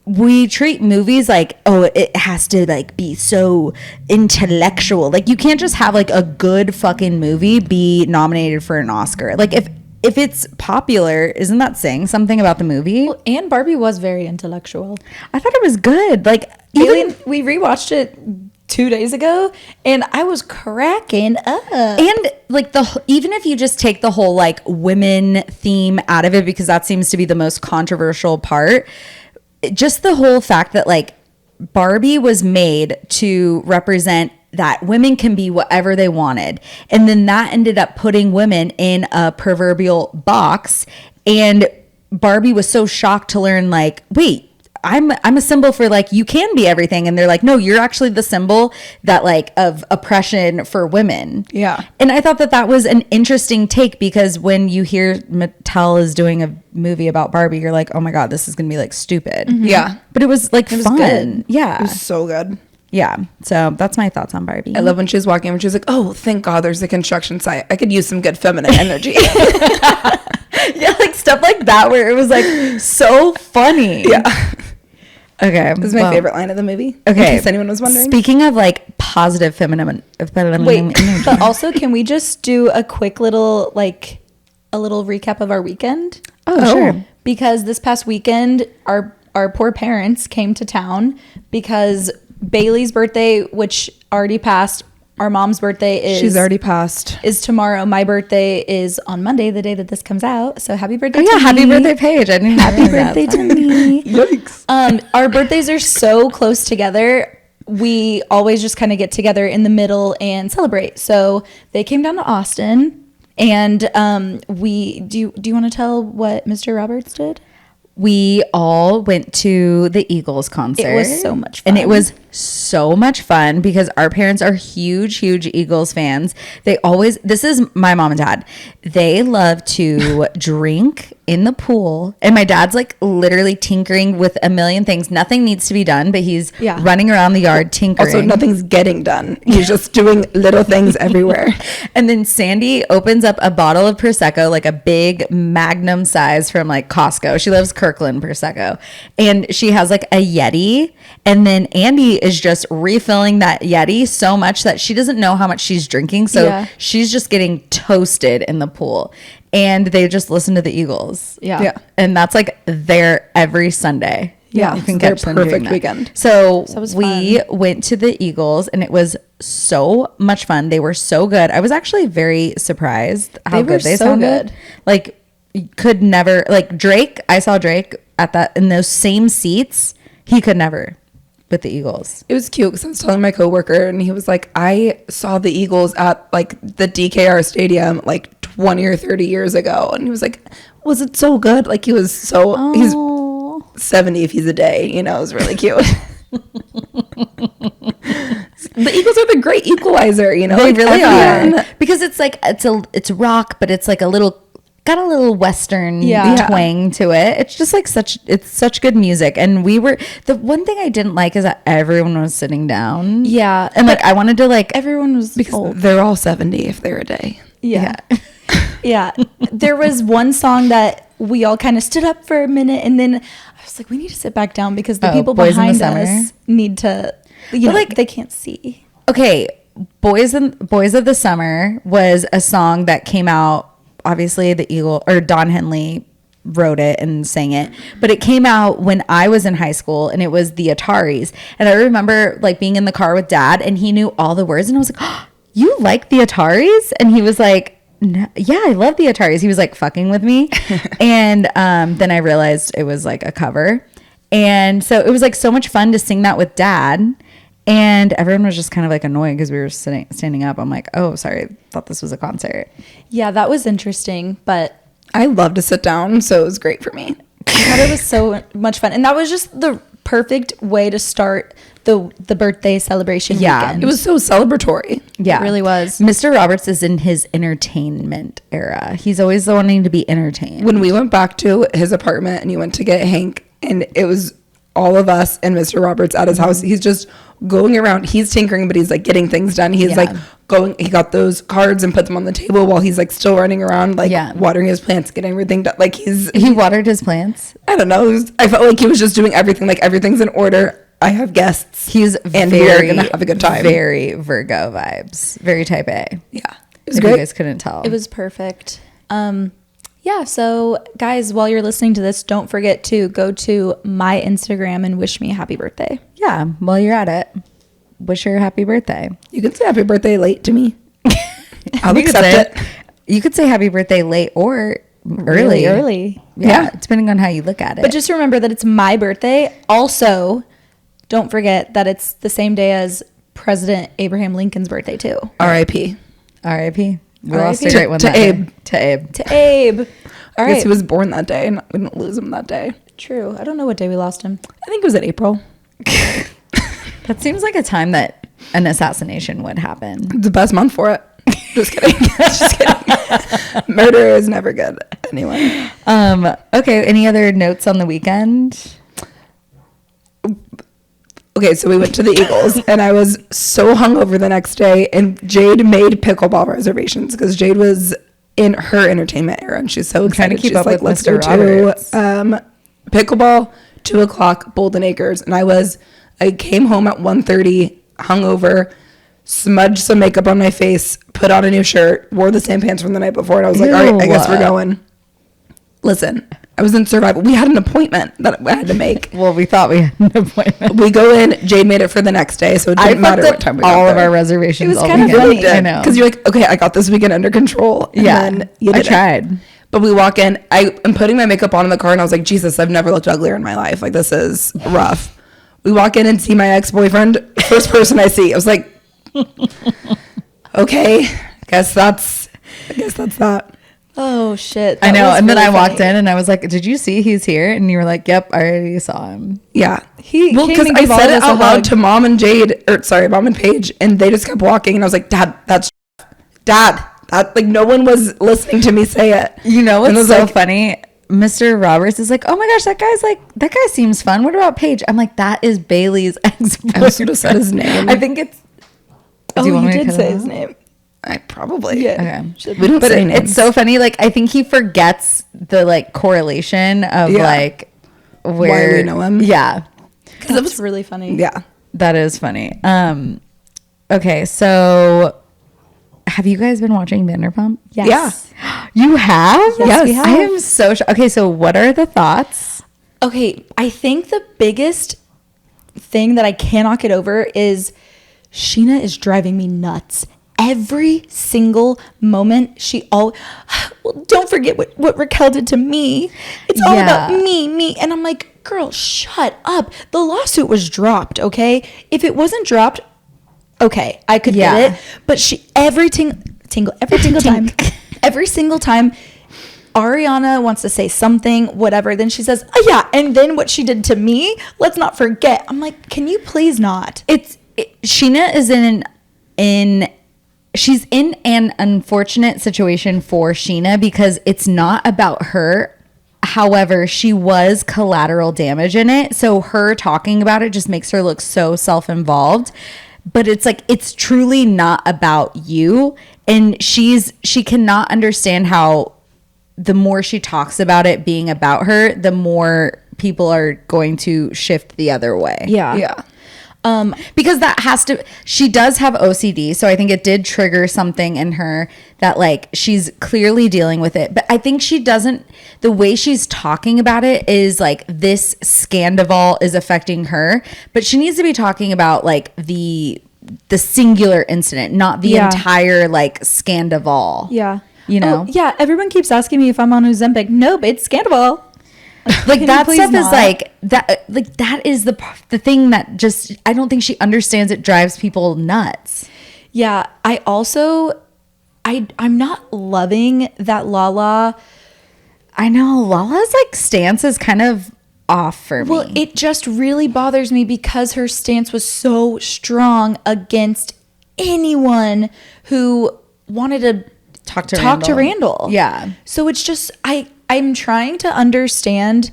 [SPEAKER 3] we treat movies like, oh, it has to like be so intellectual. Like you can't just have like a good fucking movie be nominated for an Oscar. Like if it's popular, isn't that saying something about the movie?
[SPEAKER 4] Well, and Barbie was very intellectual.
[SPEAKER 3] I thought it was good. Like
[SPEAKER 4] Even we rewatched it 2 days ago, and I was cracking up.
[SPEAKER 3] and like even if you just take the whole like women theme out of it, because that seems to be the most controversial part, just the whole fact that like Barbie was made to represent that women can be whatever they wanted, and then that ended up putting women in a proverbial box, and Barbie was so shocked to learn like, wait, I'm a symbol for like you can be everything, and they're like, no, you're actually the symbol that like of oppression for women.
[SPEAKER 2] Yeah.
[SPEAKER 3] And I thought that was an interesting take, because when you hear Mattel is doing a movie about Barbie, you're like, oh my god, this is gonna be like stupid.
[SPEAKER 2] Yeah.
[SPEAKER 3] But it was like fun.
[SPEAKER 2] good.
[SPEAKER 3] Yeah.
[SPEAKER 2] It was so good.
[SPEAKER 3] Yeah. So that's my thoughts on Barbie.
[SPEAKER 2] I love when she was walking and she was like, oh, thank God there's a construction site. I could use some good feminine energy.
[SPEAKER 3] Yeah, like stuff like that where it was like so funny.
[SPEAKER 2] Yeah.
[SPEAKER 3] Okay.
[SPEAKER 2] This is my favorite line of the movie.
[SPEAKER 3] Okay.
[SPEAKER 2] In case anyone was wondering.
[SPEAKER 3] Speaking of like positive feminine
[SPEAKER 4] Wait,
[SPEAKER 3] energy.
[SPEAKER 4] but also, can we just do a quick little recap of our weekend?
[SPEAKER 3] Oh, sure.
[SPEAKER 4] Because this past weekend, our poor parents came to town because Bailey's birthday, which already passed, our mom's birthday
[SPEAKER 2] She's already passed.
[SPEAKER 4] is tomorrow. My birthday is on Monday, the day that this comes out. So happy birthday!
[SPEAKER 3] Oh yeah,
[SPEAKER 4] to
[SPEAKER 3] happy
[SPEAKER 4] me.
[SPEAKER 3] birthday, Paige. I didn't
[SPEAKER 4] Happy
[SPEAKER 3] realize that.
[SPEAKER 4] birthday to me.
[SPEAKER 2] Yikes.
[SPEAKER 4] Our birthdays are so close together. We always just kind of get together in the middle and celebrate. So they came down to Austin, and do you want to tell what Mr. Roberts did?
[SPEAKER 3] We all went to the Eagles concert.
[SPEAKER 4] It was so much
[SPEAKER 3] And
[SPEAKER 4] fun.
[SPEAKER 3] it was so much fun because our parents are huge Eagles fans. This is my mom and dad. They love to drink in the pool. And my dad's like literally tinkering with a million things. Nothing needs to be done, but he's running around the yard tinkering.
[SPEAKER 2] Also, nothing's getting done. He's just doing little things everywhere.
[SPEAKER 3] And then Sandy opens up a bottle of Prosecco, like a big Magnum size from like Costco. She loves Kirkland Prosecco. And she has like a Yeti. And then Andy is just refilling that Yeti so much that she doesn't know how much she's drinking. So she's just getting toasted in the pool. And they just listen to the Eagles.
[SPEAKER 4] Yeah.
[SPEAKER 3] And that's like there every Sunday.
[SPEAKER 2] Yeah,
[SPEAKER 3] You can
[SPEAKER 2] it's their
[SPEAKER 3] catch them doing
[SPEAKER 2] perfect
[SPEAKER 3] that.
[SPEAKER 2] weekend.
[SPEAKER 3] So
[SPEAKER 4] it was
[SPEAKER 3] we went to the Eagles and it was so much fun. They were so good. I was actually very surprised how
[SPEAKER 4] They were
[SPEAKER 3] good they
[SPEAKER 4] so
[SPEAKER 3] sounded.
[SPEAKER 4] good.
[SPEAKER 3] Like could never like Drake. I saw Drake at that in those same seats. He could never with the Eagles.
[SPEAKER 2] It was cute because I was telling my coworker and he was like, I saw the Eagles at like the DKR stadium like 20 or 30 years ago. And he was like, was it so good? Like he was so, he's 70 if he's a day, you know, it was really cute. The Eagles are the great equalizer, you know.
[SPEAKER 3] They
[SPEAKER 2] like
[SPEAKER 3] really
[SPEAKER 2] everyone-
[SPEAKER 3] are. Because it's like it's rock, but it's like got a little Western
[SPEAKER 4] Yeah.
[SPEAKER 3] twang to it. It's just like such good music. And the one thing I didn't like is that everyone was sitting down.
[SPEAKER 4] Yeah.
[SPEAKER 3] And like I wanted to like
[SPEAKER 4] Everyone was
[SPEAKER 2] Because
[SPEAKER 4] old.
[SPEAKER 2] they're all 70 if they're a day.
[SPEAKER 4] Yeah. Yeah. There was one song that we all kind of stood up for a minute, and then I was like, we need to sit back down because the people
[SPEAKER 3] Boys in the
[SPEAKER 4] behind
[SPEAKER 3] Summer?
[SPEAKER 4] us need to,
[SPEAKER 3] like-
[SPEAKER 4] they can't see.
[SPEAKER 3] Okay, Boys of the Summer was a song that came out, obviously the Eagle or Don Henley wrote it and sang it, but it came out when I was in high school, and it was the Ataris. And I remember like being in the car with Dad, and he knew all the words, and I was like, oh, you like the Ataris? And he was like, no, yeah, I love the Ataris. He was like fucking with me. And then I realized it was like a cover. And so it was like so much fun to sing that with Dad. And everyone was just kind of like annoyed because we were standing up. I'm like, oh, sorry, I thought this was a concert.
[SPEAKER 4] Yeah, that was interesting, but
[SPEAKER 2] I love to sit down, so it was great for me.
[SPEAKER 4] I thought it was so much fun. And that was just the perfect way to start the birthday celebration weekend.
[SPEAKER 2] It was so celebratory.
[SPEAKER 3] Yeah,
[SPEAKER 4] it really was.
[SPEAKER 3] Mr. Roberts is in his entertainment era. He's always wanting to be entertained.
[SPEAKER 2] When we went back to his apartment and you went to get Hank, and it was all of us and Mr. Roberts at his house, he's just going around. He's tinkering, but he's like getting things done. He's like going, he got those cards and put them on the table while he's like still running around, like watering his plants, getting everything done. Like he
[SPEAKER 3] watered his plants.
[SPEAKER 2] I don't know. I felt like he was just doing everything. Like everything's in order. I have guests.
[SPEAKER 3] He's
[SPEAKER 2] and we're gonna have a good time.
[SPEAKER 3] Very Virgo vibes. Very type A.
[SPEAKER 2] Yeah, it was
[SPEAKER 3] great. You guys couldn't tell.
[SPEAKER 4] It was perfect. Yeah, so guys, while you're listening to this, don't forget to go to my Instagram and wish me a happy birthday.
[SPEAKER 3] Yeah, while you're at it, wish her a happy birthday.
[SPEAKER 2] You can say happy birthday late to me. I'll accept it.
[SPEAKER 3] You could say happy birthday late or early.
[SPEAKER 4] Really early.
[SPEAKER 3] Yeah, depending on how you look at it.
[SPEAKER 4] But just remember that it's my birthday. Also, don't forget that it's the same day as President Abraham Lincoln's birthday too.
[SPEAKER 2] R.I.P.
[SPEAKER 3] R.I.P. We lost a
[SPEAKER 2] To-
[SPEAKER 3] great one
[SPEAKER 2] to
[SPEAKER 3] that
[SPEAKER 2] Abe.
[SPEAKER 3] day. To Abe.
[SPEAKER 4] To Abe. All
[SPEAKER 2] I guess
[SPEAKER 4] right.
[SPEAKER 2] he was born that day, and we didn't lose him that day.
[SPEAKER 4] True. I don't know what day we lost him.
[SPEAKER 2] I think it was in April.
[SPEAKER 3] That seems like a time that an assassination would happen.
[SPEAKER 2] It's the best month for it. Just kidding. Just kidding. Murder is never good. Anyway.
[SPEAKER 3] Okay, any other notes on the weekend?
[SPEAKER 2] Okay, so we went to the Eagles, and I was so hungover the next day, and Jade made pickleball reservations because Jade was in her entertainment era, and she's so excited.
[SPEAKER 3] Trying to keep
[SPEAKER 2] She's
[SPEAKER 3] up
[SPEAKER 2] like,
[SPEAKER 3] with
[SPEAKER 2] let's
[SPEAKER 3] Mr.
[SPEAKER 2] go
[SPEAKER 3] Roberts.
[SPEAKER 2] to pickleball, 2:00, Bolden Acres, and I came home at 1:30, hungover, smudged some makeup on my face, put on a new shirt, wore the same pants from the night before, and I was like, all right, I guess we're going. Listen, I was in survival. We had an appointment that I had to make.
[SPEAKER 3] Well, we thought we had an appointment.
[SPEAKER 2] We go in. Jade made it for the next day, so it didn't matter what time we got
[SPEAKER 3] all
[SPEAKER 2] there.
[SPEAKER 3] of our reservations.
[SPEAKER 4] It was
[SPEAKER 3] all
[SPEAKER 4] kind of
[SPEAKER 3] weekend.
[SPEAKER 4] funny.
[SPEAKER 3] I know.
[SPEAKER 2] Because you're like, okay, I got this weekend under control. And then you
[SPEAKER 3] I
[SPEAKER 2] didn't.
[SPEAKER 3] tried.
[SPEAKER 2] But we walk in. I am putting my makeup on in the car, and I was like, Jesus, I've never looked uglier in my life. Like, this is rough. We walk in and see my ex-boyfriend. First person I see. I was like, okay, I guess that's that.
[SPEAKER 4] Oh shit.
[SPEAKER 3] I
[SPEAKER 4] That
[SPEAKER 3] know.
[SPEAKER 4] was
[SPEAKER 3] And then
[SPEAKER 4] really
[SPEAKER 3] I walked
[SPEAKER 4] funny.
[SPEAKER 3] in and I was like, did you see he's here? And you were like, yep, I already saw him.
[SPEAKER 2] Yeah.
[SPEAKER 4] He
[SPEAKER 2] Well,
[SPEAKER 4] came
[SPEAKER 2] because
[SPEAKER 4] and
[SPEAKER 2] I
[SPEAKER 4] gave all
[SPEAKER 2] said
[SPEAKER 4] of
[SPEAKER 2] it
[SPEAKER 4] us a
[SPEAKER 2] out loud
[SPEAKER 4] hug.
[SPEAKER 2] to Mom and Paige, and they just kept walking, and I was like, Dad, that's Dad. That, like, no one was listening to me say it.
[SPEAKER 3] You know
[SPEAKER 2] And
[SPEAKER 3] what's
[SPEAKER 2] I
[SPEAKER 3] so
[SPEAKER 2] was like,
[SPEAKER 3] funny? Mr. Roberts is like, oh my gosh, that guy seems fun. What about Paige? I'm like, that is Bailey's ex-boyfriend.
[SPEAKER 2] I should have said his name.
[SPEAKER 3] I think it's.
[SPEAKER 4] Oh,
[SPEAKER 3] Do you want
[SPEAKER 4] you
[SPEAKER 3] me to
[SPEAKER 4] did
[SPEAKER 3] cut
[SPEAKER 4] say
[SPEAKER 3] it
[SPEAKER 4] his
[SPEAKER 3] off?
[SPEAKER 4] name.
[SPEAKER 2] I probably.
[SPEAKER 4] Yeah.
[SPEAKER 3] Okay.
[SPEAKER 2] We don't
[SPEAKER 3] But
[SPEAKER 2] say
[SPEAKER 3] it's
[SPEAKER 2] names.
[SPEAKER 3] so funny. Like, I think he forgets the like correlation of
[SPEAKER 2] Yeah.
[SPEAKER 3] like where
[SPEAKER 2] we know him.
[SPEAKER 3] Yeah,
[SPEAKER 4] That's really funny.
[SPEAKER 2] Yeah.
[SPEAKER 3] that is funny. Okay, so have you guys been watching Vanderpump?
[SPEAKER 4] Yes.
[SPEAKER 3] You have?
[SPEAKER 4] Yes, we have.
[SPEAKER 3] I am so okay. So what are the thoughts?
[SPEAKER 4] Okay, I think the biggest thing that I cannot get over is Sheena is driving me nuts. Every single moment, well, don't forget what Raquel did to me. It's all about me. And I'm like, girl, shut up. The lawsuit was dropped, okay? If it wasn't dropped, okay, I could get it. But she, every single time, Ariana wants to say something, whatever. Then she says, oh yeah. And then what she did to me, let's not forget. I'm like, can you please not?
[SPEAKER 3] Sheena is she's in an unfortunate situation for Sheena because it's not about her. However, she was collateral damage in it. So her talking about it just makes her look so self-involved. But it's like, it's truly not about you. And she cannot understand how the more she talks about it being about her, the more people are going to shift the other way.
[SPEAKER 4] Yeah.
[SPEAKER 2] Yeah.
[SPEAKER 3] Because she does have OCD, so I think it did trigger something in her that like she's clearly dealing with it. But I think she doesn't, the way she's talking about it is like this Scandival is affecting her, but she needs to be talking about like the singular incident, not the entire like Scandival.
[SPEAKER 4] Yeah.
[SPEAKER 3] You know?
[SPEAKER 4] Oh, yeah, everyone keeps asking me if I'm on Ozempic. Nope, it's Scandival.
[SPEAKER 3] Like that stuff is like that is the thing that just, I don't think she understands. It drives people nuts.
[SPEAKER 4] Yeah, I also I'm not loving that Lala.
[SPEAKER 3] I know Lala's like stance is kind of off for me.
[SPEAKER 4] Well, it just really bothers me because her stance was so strong against anyone who wanted to talk to Randall.
[SPEAKER 3] Yeah.
[SPEAKER 4] So it's just I'm trying to understand.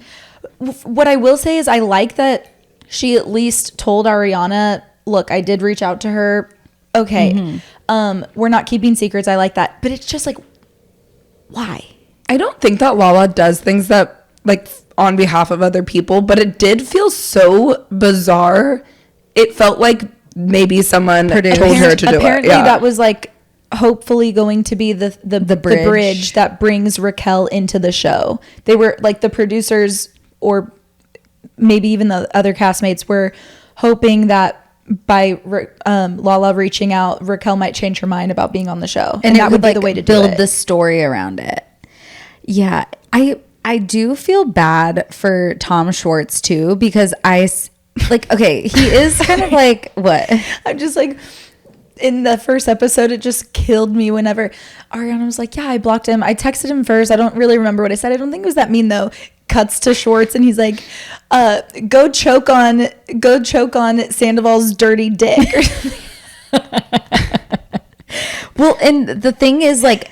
[SPEAKER 4] What I will say is I like that she at least told Ariana, look, I did reach out to her. Okay. We're not keeping secrets. I like that. But it's just like, why?
[SPEAKER 2] I don't think that Lala does things that like on behalf of other people, but it did feel so bizarre. It felt like maybe someone told her to do it.
[SPEAKER 4] Apparently that was like hopefully going to be the bridge that brings Raquel into the show. They were like the producers or maybe even the other castmates were hoping that by Lala reaching out, Raquel might change her mind about being on the show, and that would be the way to
[SPEAKER 3] build the story around it. Yeah, I do feel bad for Tom Schwartz too, because okay, he is kind of like what?
[SPEAKER 4] I'm just like, in the first episode, it just killed me whenever Ariana was like, yeah, I blocked him. I texted him first. I don't really remember what I said. I don't think it was that mean though. Cuts to Schwartz and he's like, go choke on Sandoval's dirty dick.
[SPEAKER 3] Well, and the thing is like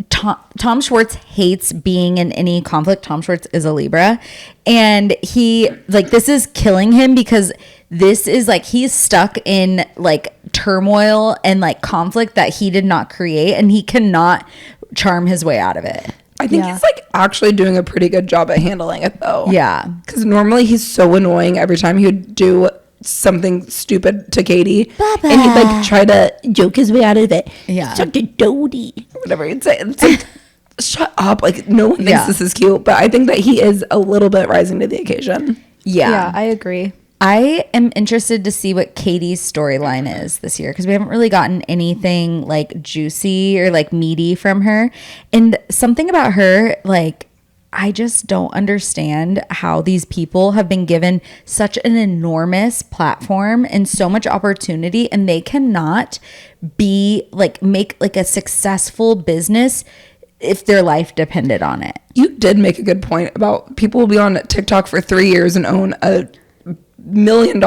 [SPEAKER 3] Tom Schwartz hates being in any conflict. Tom Schwartz is a Libra, and he like, this is killing him because this is like, he's stuck in like turmoil and like conflict that he did not create, and he cannot charm his way out of it.
[SPEAKER 2] I think he's like actually doing a pretty good job at handling it though.
[SPEAKER 3] Yeah.
[SPEAKER 2] Because normally he's so annoying every time he would do something stupid to Katie.
[SPEAKER 3] Baba.
[SPEAKER 2] And he'd like try to joke his way out of it.
[SPEAKER 3] Yeah.
[SPEAKER 2] Such a doty. Whatever he'd say. It's like, shut up. Like no one thinks this is cute. But I think that he is a little bit rising to the occasion.
[SPEAKER 4] Yeah, I agree.
[SPEAKER 3] I am interested to see what Katie's storyline is this year, because we haven't really gotten anything like juicy or like meaty from her. And something about her, like, I just don't understand how these people have been given such an enormous platform and so much opportunity, and they cannot be like, make like a successful business if their life depended on it.
[SPEAKER 2] You did make a good point about people will be on TikTok for 3 years and own a $1 million,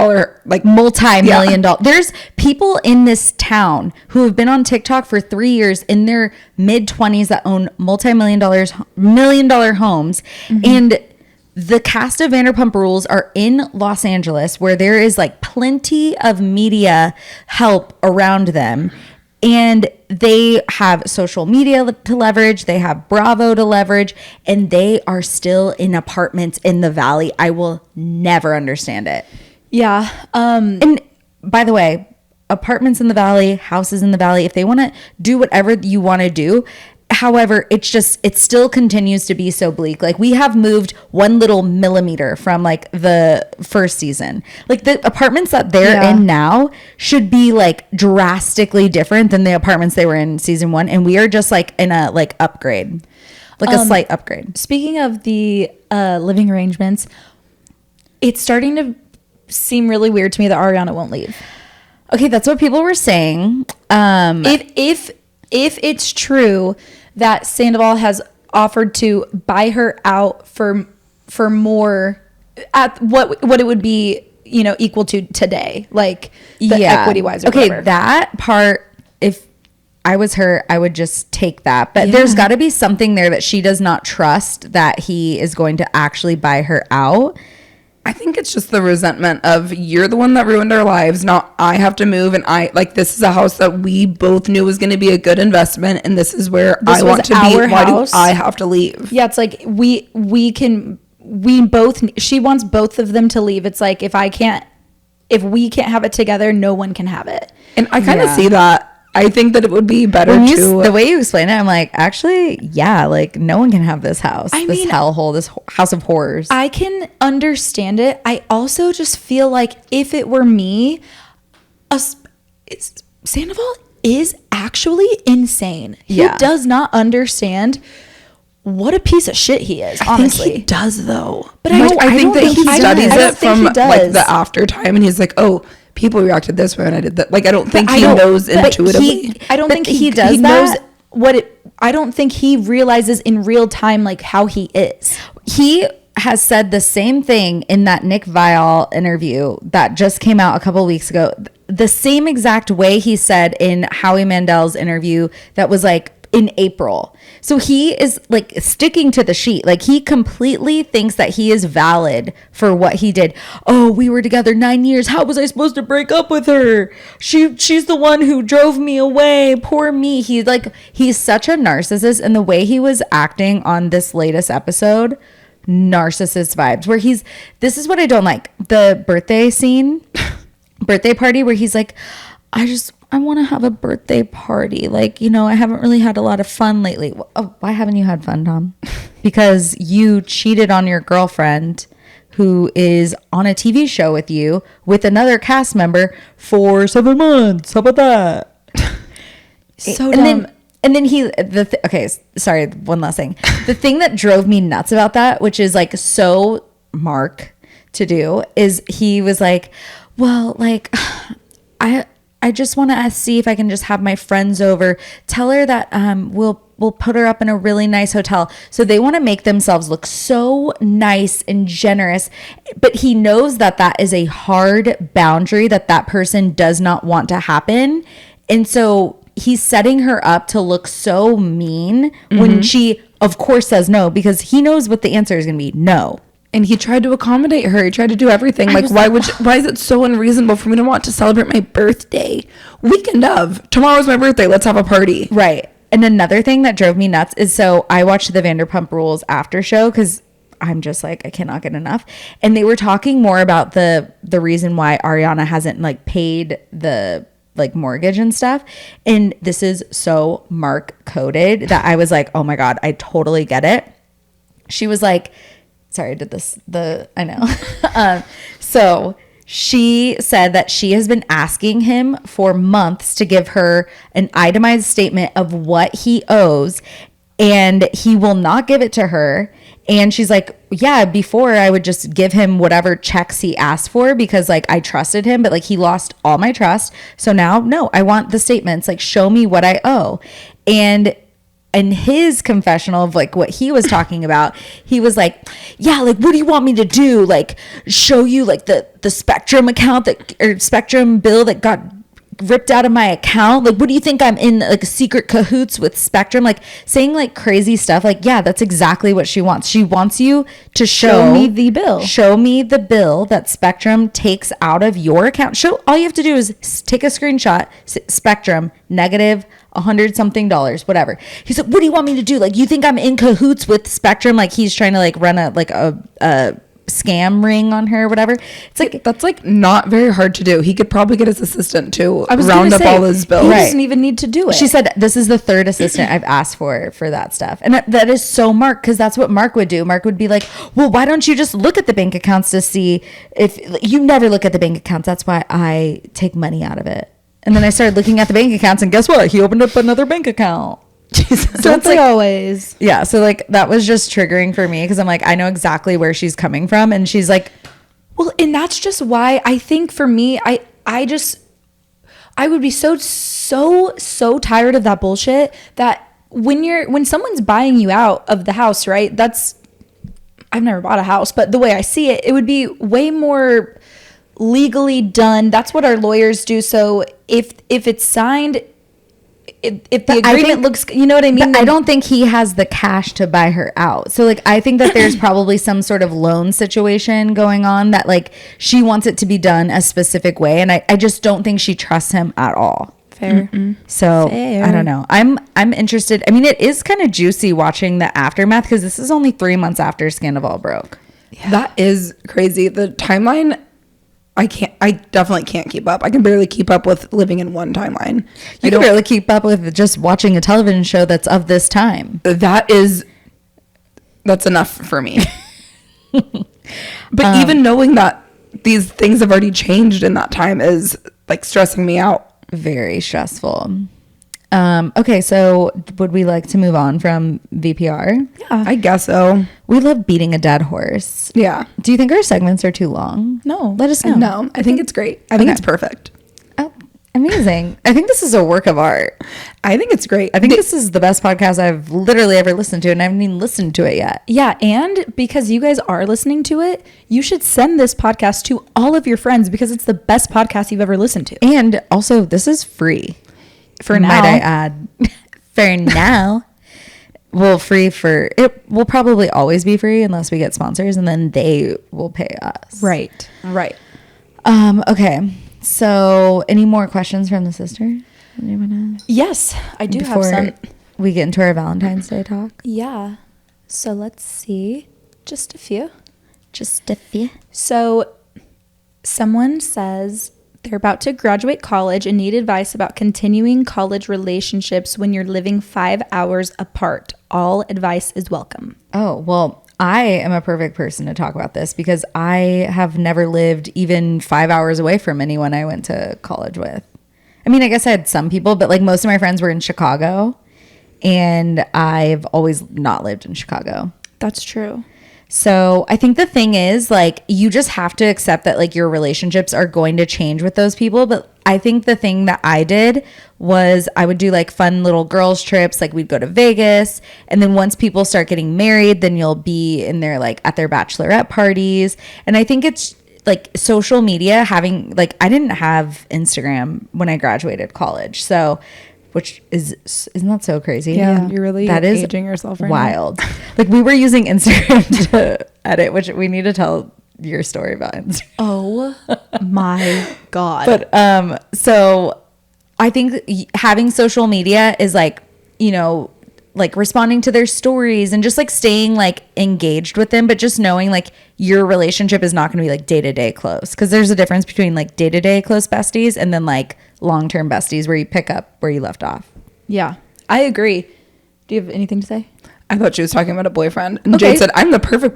[SPEAKER 2] like
[SPEAKER 3] multi-million dollar. There's people in this town who have been on TikTok for 3 years in their mid-20s that own $1 million homes. And the cast of Vanderpump Rules are in Los Angeles, where there is like plenty of media help around them. And they have social media to leverage. They have Bravo to leverage. And they are still in apartments in the Valley. I will never understand it.
[SPEAKER 4] Yeah.
[SPEAKER 3] And by the way, apartments in the Valley, houses in the Valley, if they want to do whatever you want to do. However, it still continues to be so bleak. Like, we have moved 1 little millimeter from like the first season. Like, the apartments that they're in now should be like drastically different than the apartments they were in season 1. And we are just like in a like upgrade, like a slight upgrade.
[SPEAKER 4] Speaking of the living arrangements, it's starting to seem really weird to me that Ariana won't leave.
[SPEAKER 3] Okay, that's what people were saying.
[SPEAKER 4] If it's true that Sandoval has offered to buy her out for more at what it would be, you know, equal to today, like the equity wise or whatever.
[SPEAKER 3] That part, if I was her, I would just take that. But there's got to be something there that she does not trust that he is going to actually buy her out.
[SPEAKER 2] I think it's just the resentment of, you're the one that ruined our lives. Now I have to move, and this is a house that we both knew was going to be a good investment, and this is where I want to be. Why do I have to leave?
[SPEAKER 4] Yeah, it's like she wants both of them to leave. It's like, if I can't if we can't have it together, no one can have it.
[SPEAKER 2] And I kind of see that. I think that it would be better
[SPEAKER 3] the way you explain it, I'm like, actually, yeah, like no one can have this house, this hellhole, this house of horrors.
[SPEAKER 4] I can understand it. I also just feel like if it were me, Sandoval is actually insane. He does not understand what a piece of shit he is, honestly.
[SPEAKER 2] I think he does, though.
[SPEAKER 4] But
[SPEAKER 2] I think that he studies it from
[SPEAKER 4] like
[SPEAKER 2] the after time, and he's like, oh, people reacted this way when I did that. Like, I don't think he knows intuitively.
[SPEAKER 4] I don't think he does that. I don't think he realizes in real time like how he is.
[SPEAKER 3] He has said the same thing in that Nick Viall interview that just came out a couple of weeks ago. The same exact way he said in Howie Mandel's interview that was like in April. So he is like sticking to the sheet. Like he completely thinks that he is valid for what he did. Oh, we were together 9 years. How was I supposed to break up with her? She's the one who drove me away. Poor me. He's such a narcissist. And the way he was acting on this latest episode, narcissist vibes, where this is what I don't like. The birthday party where he's like, I want to have a birthday party. Like, I haven't really had a lot of fun lately. Why haven't you had fun, Tom? Because you cheated on your girlfriend who is on a TV show with you with another cast member for 7 months. How about that?
[SPEAKER 4] So dumb.
[SPEAKER 3] Okay, sorry, one last thing. The thing that drove me nuts about that, which is like so Mark to do, is he was like, well, like, I just want to see if I can just have my friends over. Tell her that we'll put her up in a really nice hotel. So they want to make themselves look so nice and generous. But he knows that that is a hard boundary that person does not want to happen. And so he's setting her up to look so mean when she, of course, says no, because he knows what the answer is going to be no.
[SPEAKER 2] And he tried to accommodate her. He tried to do everything. Like, why is it so unreasonable for me to want to celebrate my birthday? Weekend of. Tomorrow's my birthday. Let's have a party.
[SPEAKER 3] Right. And another thing that drove me nuts is, so I watched the Vanderpump Rules after show because I'm just like, I cannot get enough. And they were talking more about the reason why Ariana hasn't like paid the like mortgage and stuff. And this is so Mark coded that I was like, oh my God, I totally get it. She was like, sorry, I did this. I know. So she said that she has been asking him for months to give her an itemized statement of what he owes, and he will not give it to her. And she's like, yeah, before I would just give him whatever checks he asked for because like I trusted him, but like he lost all my trust. So now, no, I want the statements. Like, show me what I owe. And in his confessional of like what he was talking about, he was like, yeah, like, what do you want me to do? Like, show you like the Spectrum account or Spectrum bill that got ripped out of my account? Like, what do you think, I'm in like a secret cahoots with Spectrum? Like saying like crazy stuff. Like, yeah, that's exactly what she wants. She wants you to show
[SPEAKER 4] me the bill.
[SPEAKER 3] Show me the bill that Spectrum takes out of your account. All you have to do is take a screenshot. Spectrum negative $100-something, whatever. He's like, what do you want me to do? Like, you think I'm in cahoots with Spectrum? Like he's trying to like run a scam ring on her or whatever. It's like,
[SPEAKER 2] that's like not very hard to do. He could probably get his assistant to round up all his bills.
[SPEAKER 4] He doesn't even need to do it.
[SPEAKER 3] She said, this is the third assistant I've asked for that stuff. And that is so Mark, because that's what Mark would do. Mark would be like, well, why don't you just look at the bank accounts to see if you never look at the bank accounts. That's why I take money out of it. And then I started looking at the bank accounts, and guess what? He opened up another bank account.
[SPEAKER 4] Jesus. Don't they always?
[SPEAKER 3] Yeah. So like that was just triggering for me because I'm like, I know exactly where she's coming from. And she's like,
[SPEAKER 4] well, and that's just why I think for me, I would be so tired of that bullshit that when someone's buying you out of the house, right? I've never bought a house, but the way I see it, it would be way more legally done. That's what our lawyers do. So if it's signed, if the agreement looks, you know what I mean?
[SPEAKER 3] I don't think he has the cash to buy her out. So like, I think that there's probably some sort of loan situation going on that like she wants it to be done a specific way. And I just don't think she trusts him at all.
[SPEAKER 4] Fair.
[SPEAKER 3] So I don't know. I'm interested. I mean, it is kind of juicy watching the aftermath because this is only 3 months after Scandal broke.
[SPEAKER 2] Yeah. That is crazy. The timeline I definitely can't keep up. I can barely keep up with living in one timeline.
[SPEAKER 3] You can barely keep up with just watching a television show that's of this time.
[SPEAKER 2] That's enough for me. But even knowing that these things have already changed in that time is like stressing me out.
[SPEAKER 3] Very stressful. Okay, so would we like to move on from VPR?
[SPEAKER 2] Yeah, I guess so.
[SPEAKER 3] We love beating a dead horse.
[SPEAKER 2] Yeah.
[SPEAKER 3] Do you think our segments are too long?
[SPEAKER 2] No.
[SPEAKER 3] Let us know.
[SPEAKER 2] No, I think it's great. I think it's perfect.
[SPEAKER 3] Oh, amazing. I think this is a work of art.
[SPEAKER 2] I think it's great.
[SPEAKER 3] I think this is the best podcast I've literally ever listened to, and I haven't even listened to it yet.
[SPEAKER 4] Yeah, and because you guys are listening to it, you should send this podcast to all of your friends because it's the best podcast you've ever listened to.
[SPEAKER 3] And also, this is free.
[SPEAKER 4] For now.
[SPEAKER 3] Might I add. For now. Well, free for... It will probably always be free unless we get sponsors, and then they will pay us.
[SPEAKER 4] Right.
[SPEAKER 3] Okay. So, any more questions from the sister? Anyone else?
[SPEAKER 4] Yes, I do have
[SPEAKER 3] Before
[SPEAKER 4] some.
[SPEAKER 3] we get into our Valentine's Day talk?
[SPEAKER 4] Yeah. So let's see. Just a few.
[SPEAKER 3] Just a few.
[SPEAKER 4] So someone says they're about to graduate college and need advice about continuing college relationships when you're living 5 hours apart. All advice is welcome.
[SPEAKER 3] Oh, well, I am a perfect person to talk about this because I have never lived even 5 hours away from anyone I went to college with. I mean, I guess I had some people, but like most of my friends were in Chicago, and I've always not lived in Chicago.
[SPEAKER 4] That's true.
[SPEAKER 3] So I think the thing is, like, you just have to accept that, like, your relationships are going to change with those people. But I think the thing that I did was I would do, like, fun little girls trips. Like, we'd go to Vegas. And then once people start getting married, then you'll be in their, like, at their bachelorette parties. And I think it's, like, social media having, like, I didn't have Instagram when I graduated college. So... which isn't that so crazy?
[SPEAKER 2] Yeah, you're really aging yourself right
[SPEAKER 3] wild. Like, we were using Instagram to edit, which we need to tell your story about Instagram.
[SPEAKER 4] Oh my God.
[SPEAKER 3] But so I think having social media is like, you know, like responding to their stories and just like staying like engaged with them, but just knowing like your relationship is not going to be like day-to-day close, because there's a difference between like day-to-day close besties and then like long-term besties where you pick up where you left off.
[SPEAKER 4] Yeah, I agree. Do you have anything to say?
[SPEAKER 2] I thought she was talking about a boyfriend. And
[SPEAKER 3] Okay.
[SPEAKER 2] Jade said, I'm the perfect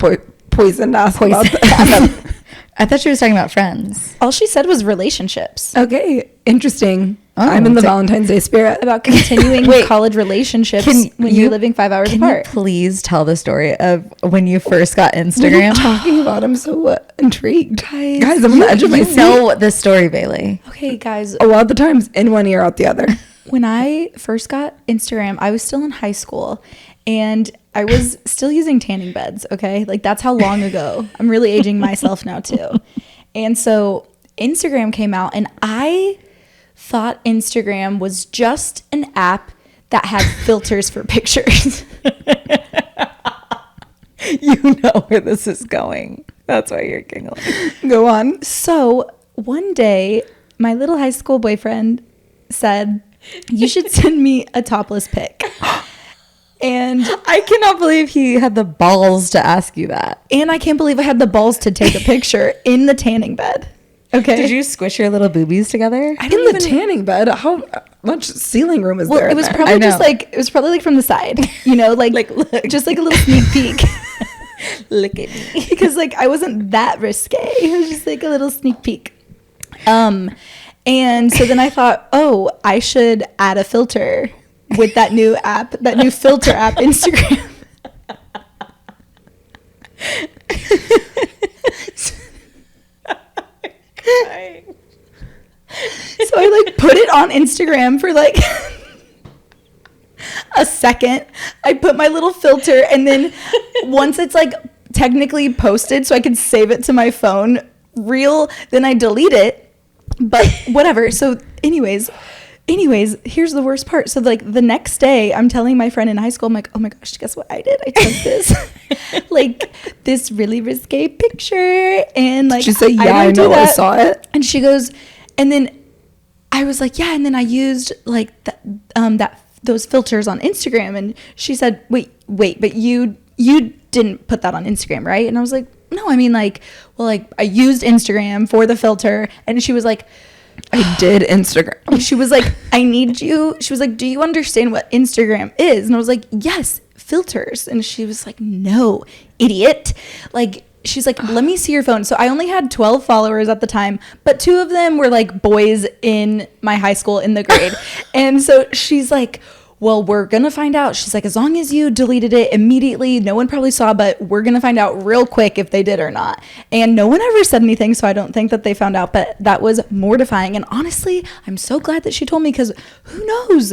[SPEAKER 2] poison to ask about that.
[SPEAKER 3] I thought she was talking about friends.
[SPEAKER 4] All she said was relationships.
[SPEAKER 2] Okay, interesting.
[SPEAKER 3] Oh,
[SPEAKER 2] I'm in the
[SPEAKER 3] so-
[SPEAKER 2] Valentine's Day spirit.
[SPEAKER 4] About continuing
[SPEAKER 3] Wait,
[SPEAKER 4] college relationships when
[SPEAKER 3] you-
[SPEAKER 4] you're living 5 hours
[SPEAKER 3] Can
[SPEAKER 4] apart.
[SPEAKER 3] you please tell the story of when you first got
[SPEAKER 2] What are you
[SPEAKER 3] Instagram?
[SPEAKER 2] talking about? I'm so intrigued. Guys, I'm on the edge of my
[SPEAKER 3] You
[SPEAKER 2] seat.
[SPEAKER 3] know the story, Bailey.
[SPEAKER 4] Okay, guys.
[SPEAKER 2] A lot of the times in one ear, out the other.
[SPEAKER 4] When I first got Instagram, I was still in high school and I was still using tanning beds. Okay. Like, that's how long ago. I'm really aging myself now too. And so Instagram came out and I thought Instagram was just an app that had filters for pictures.
[SPEAKER 3] You know where this is going. That's why you're giggling.
[SPEAKER 2] Go on.
[SPEAKER 4] So one day, my little high school boyfriend said, you should send me a topless pic. And
[SPEAKER 3] I cannot believe he had the balls to ask you that.
[SPEAKER 4] I can't believe I had the balls to take a picture in the tanning bed. Okay.
[SPEAKER 3] Did you squish your little boobies together?
[SPEAKER 4] I
[SPEAKER 2] In
[SPEAKER 4] don't
[SPEAKER 2] the
[SPEAKER 4] even
[SPEAKER 2] tanning bed, how much ceiling room is
[SPEAKER 4] Well,
[SPEAKER 2] there?
[SPEAKER 4] it was
[SPEAKER 2] in there?
[SPEAKER 4] probably
[SPEAKER 3] I
[SPEAKER 4] just
[SPEAKER 3] know.
[SPEAKER 4] like from the side, you know, like
[SPEAKER 3] look.
[SPEAKER 4] just like a little sneak peek.
[SPEAKER 3] Look at me.
[SPEAKER 4] Because like I wasn't that risque. It was just like a little sneak peek. And so then I thought, oh, I should add a filter with that new app, that new filter app, Instagram. So I like put it on Instagram for like a second. I put my little filter, and then once it's like technically posted so I can save it to my phone then I delete it. But whatever. So anyways, here's the worst part. So like the next day I'm telling my friend in high school, I'm like, oh my gosh, guess what I did? I took this like this really risque picture, and like
[SPEAKER 2] Did you say, yeah, I
[SPEAKER 4] don't do
[SPEAKER 2] know, I
[SPEAKER 4] that.
[SPEAKER 2] saw it?
[SPEAKER 4] And she goes, and then I was like, yeah, and then I used like those filters on Instagram. And she said, wait, but you didn't put that on Instagram, right? And I was like, no, I mean like, well, like I used Instagram for the filter. And she was like,
[SPEAKER 2] I did Instagram.
[SPEAKER 4] she was like, I need you. She was like, do you understand what Instagram is? And I was like, yes, filters. And she was like, no, idiot. Like, she's like, let me see your phone. So I only had 12 followers at the time, but 2 of them were like boys in my high school in the grade. And so she's like, well, we're going to find out. She's like, as long as you deleted it immediately, no one probably saw, but we're going to find out real quick if they did or not. And no one ever said anything, so I don't think that they found out, but that was mortifying. And honestly, I'm so glad that she told me, because who knows?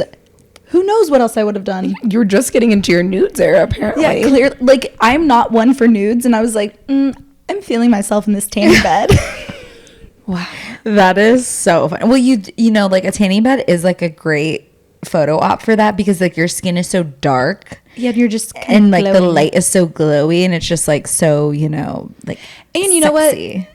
[SPEAKER 4] Who knows what else I would have done?
[SPEAKER 2] You were just getting into your nudes era, apparently.
[SPEAKER 4] Yeah, clear. Like, I'm not one for nudes, and I was like, I'm feeling myself in this tanning bed.
[SPEAKER 2] Wow.
[SPEAKER 3] That is so fun. Well, you know, like a tanning bed is like a great photo op for that, because like your skin is so dark.
[SPEAKER 4] Yeah, you're just
[SPEAKER 3] and like the light is so glowy, and it's just like so, you know, like,
[SPEAKER 4] and you
[SPEAKER 3] sexy.
[SPEAKER 4] know what?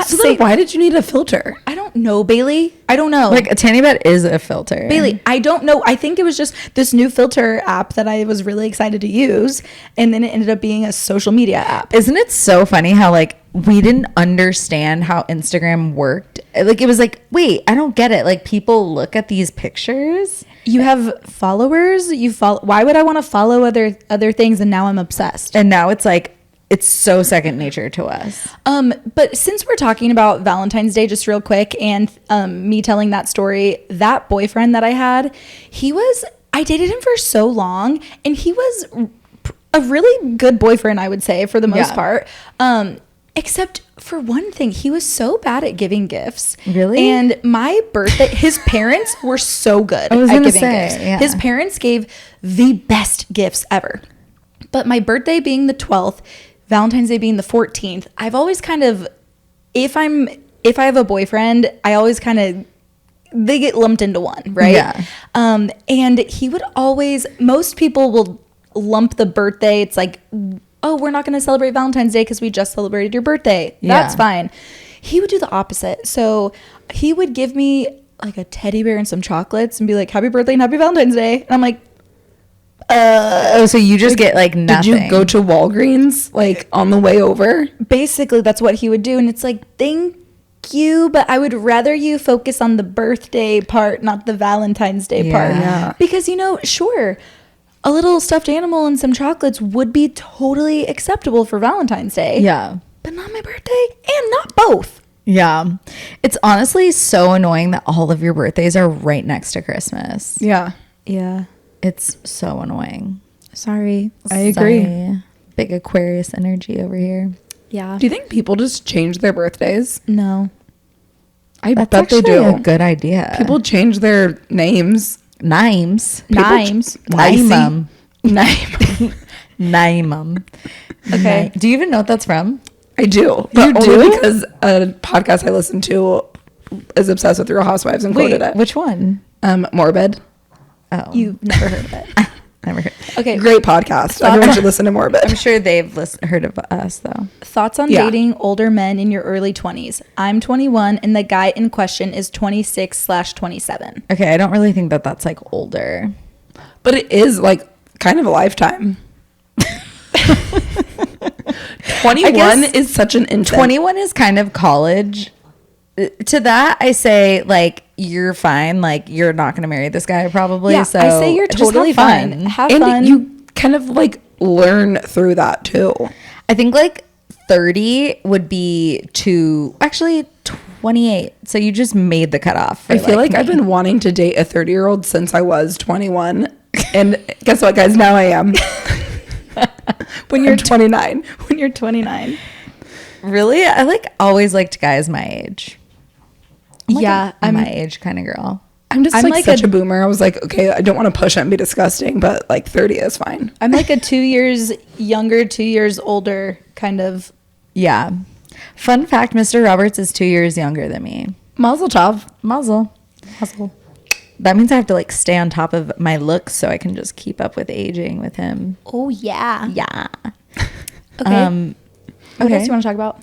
[SPEAKER 2] So then why did you need a filter?
[SPEAKER 4] I don't know, Bailey. I don't know.
[SPEAKER 3] Like a tanning bed is a filter.
[SPEAKER 4] Bailey, I don't know. I think it was just this new filter app that I was really excited to use, and then it ended up being a social media app.
[SPEAKER 3] Isn't it so funny how like we didn't understand how Instagram worked? Like it was like, wait, I don't get it. Like people look at these pictures.
[SPEAKER 4] You have followers. You follow. Why would I want to follow other things? And now I'm obsessed.
[SPEAKER 3] And now it's like, it's so second nature to us.
[SPEAKER 4] But since we're talking about Valentine's Day, just real quick, and me telling that story, that boyfriend that I had, I dated him for so long, and he was a really good boyfriend, I would say, for the most part. Except for one thing, he was so bad at giving gifts.
[SPEAKER 3] Really?
[SPEAKER 4] And my birthday, his parents were so good at giving gifts.
[SPEAKER 3] Yeah.
[SPEAKER 4] His parents gave the best gifts ever. But my birthday being the 12th, Valentine's Day being the 14th, I've always kind of, if I have a boyfriend, I always kind of, they get lumped into one, right?
[SPEAKER 3] Yeah.
[SPEAKER 4] And he would always, most people will lump the birthday. It's like, oh, we're not going to celebrate Valentine's Day because we just celebrated your birthday. That's fine. He would do the opposite. So he would give me like a teddy bear and some chocolates and be like, happy birthday and happy Valentine's Day. And I'm like,
[SPEAKER 3] so you just get like nothing.
[SPEAKER 2] Did you go to Walgreens like on the way over?
[SPEAKER 4] Basically, that's what he would do. And it's like, thank you, but I would rather you focus on the birthday part, not the Valentine's Day part.
[SPEAKER 2] Yeah.
[SPEAKER 4] Because, you know, sure, a little stuffed animal and some chocolates would be totally acceptable for Valentine's Day.
[SPEAKER 3] Yeah.
[SPEAKER 4] But not my birthday and not both.
[SPEAKER 3] Yeah. It's honestly so annoying that all of your birthdays are right next to Christmas.
[SPEAKER 2] Yeah.
[SPEAKER 4] Yeah.
[SPEAKER 3] It's so annoying.
[SPEAKER 4] Sorry.
[SPEAKER 2] I agree.
[SPEAKER 3] Sorry. Big Aquarius energy over here.
[SPEAKER 4] Yeah.
[SPEAKER 2] Do you think people just change their birthdays?
[SPEAKER 4] No.
[SPEAKER 2] I
[SPEAKER 3] That's
[SPEAKER 2] bet they
[SPEAKER 3] actually
[SPEAKER 2] do.
[SPEAKER 3] a good idea.
[SPEAKER 2] People change their names.
[SPEAKER 3] Names.
[SPEAKER 4] Names.
[SPEAKER 3] Naimum.
[SPEAKER 2] Name.
[SPEAKER 3] Naimum.
[SPEAKER 4] Okay.
[SPEAKER 3] Do you even know what that's from?
[SPEAKER 2] I do. But only because a podcast I listen to is obsessed with Real Housewives and quoted it.
[SPEAKER 3] Which one?
[SPEAKER 2] Morbid.
[SPEAKER 3] Oh.
[SPEAKER 4] You've never heard of it.
[SPEAKER 3] Never heard.
[SPEAKER 4] Okay.
[SPEAKER 2] Great podcast. Everyone should listen to Morbid.
[SPEAKER 3] I'm sure they've heard of us, though.
[SPEAKER 4] Thoughts on dating older men in your early 20s? I'm 21 and the guy in question is 26/27.
[SPEAKER 3] Okay, I don't really think that that's like older.
[SPEAKER 2] But it is like kind of a lifetime. 21 is such an infant.
[SPEAKER 3] 21 is kind of college. To that, I say, like, you're fine. Like, you're not going to marry this guy probably.
[SPEAKER 4] Yeah,
[SPEAKER 3] so
[SPEAKER 4] I say you're
[SPEAKER 3] just
[SPEAKER 4] totally
[SPEAKER 3] have
[SPEAKER 4] fine.
[SPEAKER 3] fun.
[SPEAKER 4] Have
[SPEAKER 2] and
[SPEAKER 4] fun.
[SPEAKER 2] you kind of like learn through that too.
[SPEAKER 3] I think like 30 would be actually 28. So you just made the cutoff. For
[SPEAKER 2] I feel like
[SPEAKER 3] me.
[SPEAKER 2] I've been wanting to date a 30-year-old since I was 21. And guess what, guys? Now I am. When you're 29.
[SPEAKER 4] when you're 29.
[SPEAKER 3] Really? I like always liked guys my age. I'm my age kind of girl.
[SPEAKER 2] I'm just
[SPEAKER 4] I'm
[SPEAKER 2] like
[SPEAKER 4] like
[SPEAKER 2] such
[SPEAKER 4] a-
[SPEAKER 2] a boomer. I was like, okay, I don't want to push it and be disgusting, but like 30 is fine.
[SPEAKER 4] I'm like a 2 years younger, 2 years older kind of.
[SPEAKER 3] Yeah. Fun fact, Mr. Roberts is 2 years younger than me.
[SPEAKER 2] Mazel tov.
[SPEAKER 3] Mazel. That means I have to like stay on top of my looks so I can just keep up with aging with him.
[SPEAKER 4] Oh, yeah.
[SPEAKER 3] Yeah.
[SPEAKER 4] Okay. What
[SPEAKER 3] okay.
[SPEAKER 4] else do you want to talk about?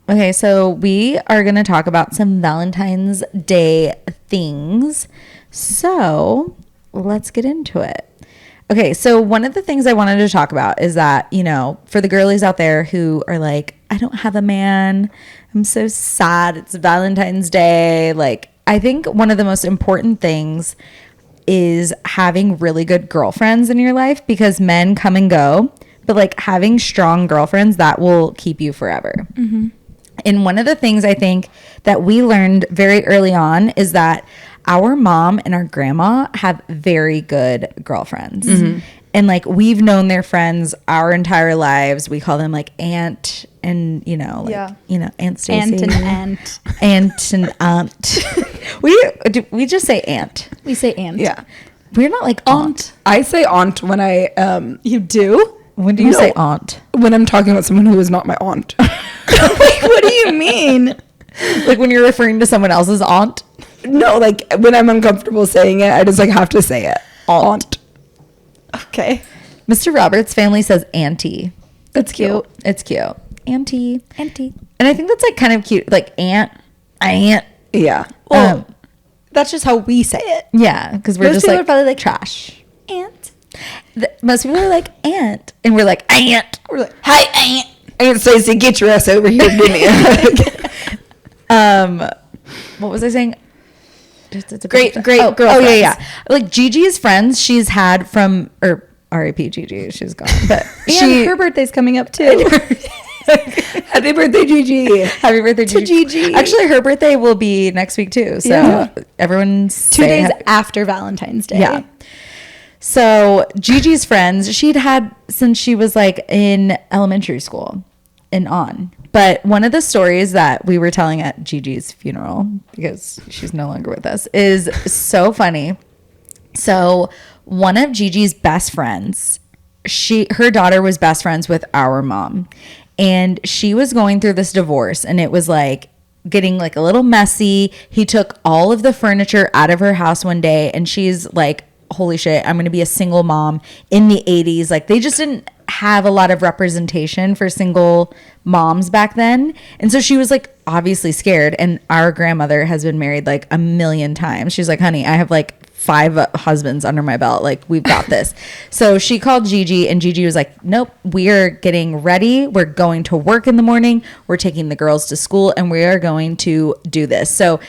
[SPEAKER 3] Okay, so we are going to talk about some Valentine's Day things. So let's get into it. Okay, so one of the things I wanted to talk about is that, you know, for the girlies out there who are like, I don't have a man, I'm so sad, it's Valentine's Day. Like, I think one of the most important things is having really good girlfriends in your life, because men come and go, but like having strong girlfriends, that will keep you forever. Mm-hmm. And one of the things I think that we learned very early on is that our mom and our grandma have very good girlfriends. Mm-hmm. And like, we've known their friends our entire lives. We call them like aunt and, you know, like, you know, Aunt Stacy. Aunt and aunt. We just say aunt.
[SPEAKER 4] We say aunt.
[SPEAKER 3] Yeah. We're not like aunt.
[SPEAKER 2] I say aunt when I,
[SPEAKER 4] You do?
[SPEAKER 3] When do you say aunt?
[SPEAKER 2] When I'm talking about someone who is not my aunt.
[SPEAKER 4] Like, what do you mean?
[SPEAKER 3] Like when you're referring to someone else's aunt?
[SPEAKER 2] No, like when I'm uncomfortable saying it, I just like have to say it. Aunt.
[SPEAKER 4] Okay.
[SPEAKER 3] Mr. Roberts' family says auntie.
[SPEAKER 4] That's cute.
[SPEAKER 3] It's cute. Auntie. And I think that's like kind of cute. Like aunt.
[SPEAKER 2] Yeah.
[SPEAKER 4] Well, that's just how we say it.
[SPEAKER 3] Yeah, because we're
[SPEAKER 4] Most
[SPEAKER 3] just
[SPEAKER 4] people
[SPEAKER 3] like
[SPEAKER 4] are probably like
[SPEAKER 3] trash.
[SPEAKER 4] aunt.
[SPEAKER 3] Most people are like aunt, and we're like aunt.
[SPEAKER 4] We're like, hi, aunt.
[SPEAKER 2] Aunt Stacey, get your ass over here. Give me a
[SPEAKER 3] What was I saying?
[SPEAKER 4] Great
[SPEAKER 3] Oh
[SPEAKER 4] girlfriends.
[SPEAKER 3] yeah. Like Gigi's friends, she's had from, or R.I.P. Gigi, she's gone, but
[SPEAKER 4] And her birthday's coming up too.
[SPEAKER 2] Happy birthday, Gigi.
[SPEAKER 3] Happy birthday
[SPEAKER 4] To Gigi.
[SPEAKER 3] Actually, her birthday will be next week too. So everyone's
[SPEAKER 4] 2 days after Valentine's Day.
[SPEAKER 3] Yeah. So Gigi's friends, she'd had since she was like in elementary school and on. But one of the stories that we were telling at Gigi's funeral, because she's no longer with us, is so funny. So one of Gigi's best friends, her daughter was best friends with our mom. And she was going through this divorce, and it was like getting like a little messy. He took all of the furniture out of her house one day, and she's like, holy shit, I'm going to be a single mom in the 80s. Like, they just didn't have a lot of representation for single moms back then. And so she was like obviously scared. And our grandmother has been married like a million times. She's like, honey, I have like 5 husbands under my belt. Like, we've got this. So she called Gigi, and Gigi was like, nope, we're getting ready. We're going to work in the morning. We're taking the girls to school, and we are going to do this. So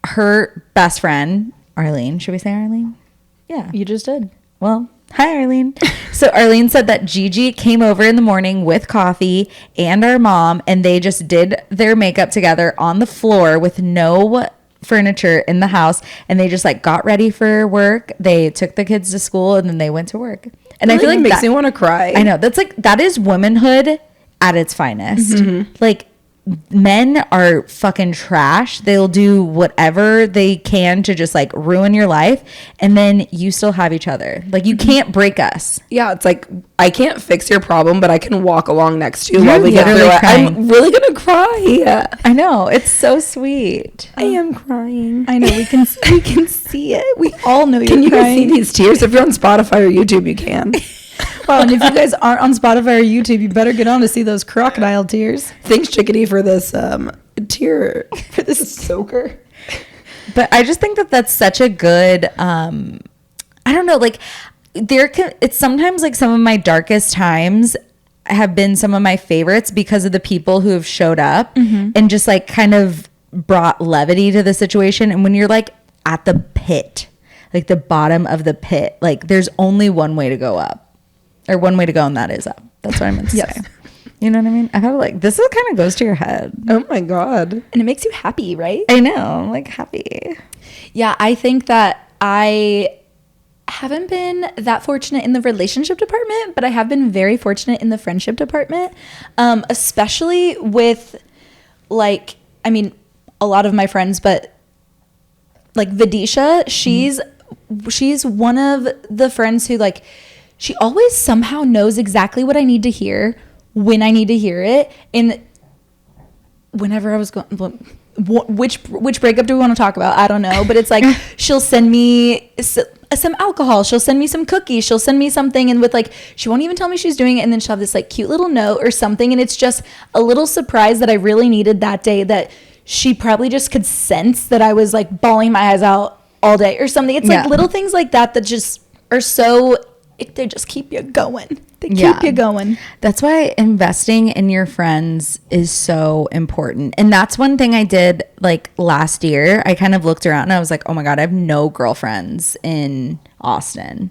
[SPEAKER 3] her best friend, Arlene, should we say Arlene? Yeah.
[SPEAKER 4] You just did.
[SPEAKER 3] Well, hi, Arlene. So Arlene said that Gigi came over in the morning with coffee and our mom, and they just did their makeup together on the floor with no furniture in the house, and they just like got ready for work. They took the kids to school, and then they went to work. And I feel like
[SPEAKER 2] makes me want to cry.
[SPEAKER 3] I know. That is womanhood at its finest. Mm-hmm. Like, men are fucking trash. They'll do whatever they can to just like ruin your life, and then you still have each other. Like, you can't break us.
[SPEAKER 2] Yeah, it's like, I can't fix your problem, but I can walk along next to you while we get through it.
[SPEAKER 3] Crying.
[SPEAKER 2] I'm really gonna cry.
[SPEAKER 3] I know, it's so sweet.
[SPEAKER 2] I am crying.
[SPEAKER 4] I know, we can see it. We all know you're
[SPEAKER 2] Can you guys
[SPEAKER 4] crying.
[SPEAKER 2] see these tears? If you're on Spotify or YouTube, you can.
[SPEAKER 4] Wow, and if you guys aren't on Spotify or YouTube, you better get on to see those crocodile tears.
[SPEAKER 2] Thanks, Chicka-d, for this tear, for this soaker.
[SPEAKER 3] But I just think that that's such a good, I don't know, like, it's sometimes like some of my darkest times have been some of my favorites because of the people who have showed up and just like kind of brought levity to the situation. And when you're like at the pit, like the bottom of the pit, like there's only one way to go up. Or one way to go, and that is up. That's what I meant to say. You know what I mean? I feel like this kind of goes to your head.
[SPEAKER 2] Oh my God.
[SPEAKER 4] And it makes you happy, right?
[SPEAKER 3] I know. I'm like happy.
[SPEAKER 4] Yeah, I think that I haven't been that fortunate in the relationship department, but I have been very fortunate in the friendship department. Especially with, like, I mean, a lot of my friends, but like Vidisha, she's one of the friends who, like, she always somehow knows exactly what I need to hear when I need to hear it. And whenever I was going, which breakup do we want to talk about? I don't know. But it's like, she'll send me some alcohol. She'll send me some cookies. She'll send me something. And with like, she won't even tell me she's doing it. And then she'll have this like cute little note or something. And it's just a little surprise that I really needed that day, that she probably just could sense that I was like bawling my eyes out all day or something. It's like little things like that that just are so they just keep you going. They keep
[SPEAKER 3] Yeah.
[SPEAKER 4] you going.
[SPEAKER 3] That's why investing in your friends is so important. And that's one thing I did like last year. I kind of looked around and I was like, oh my God, I have no girlfriends in Austin.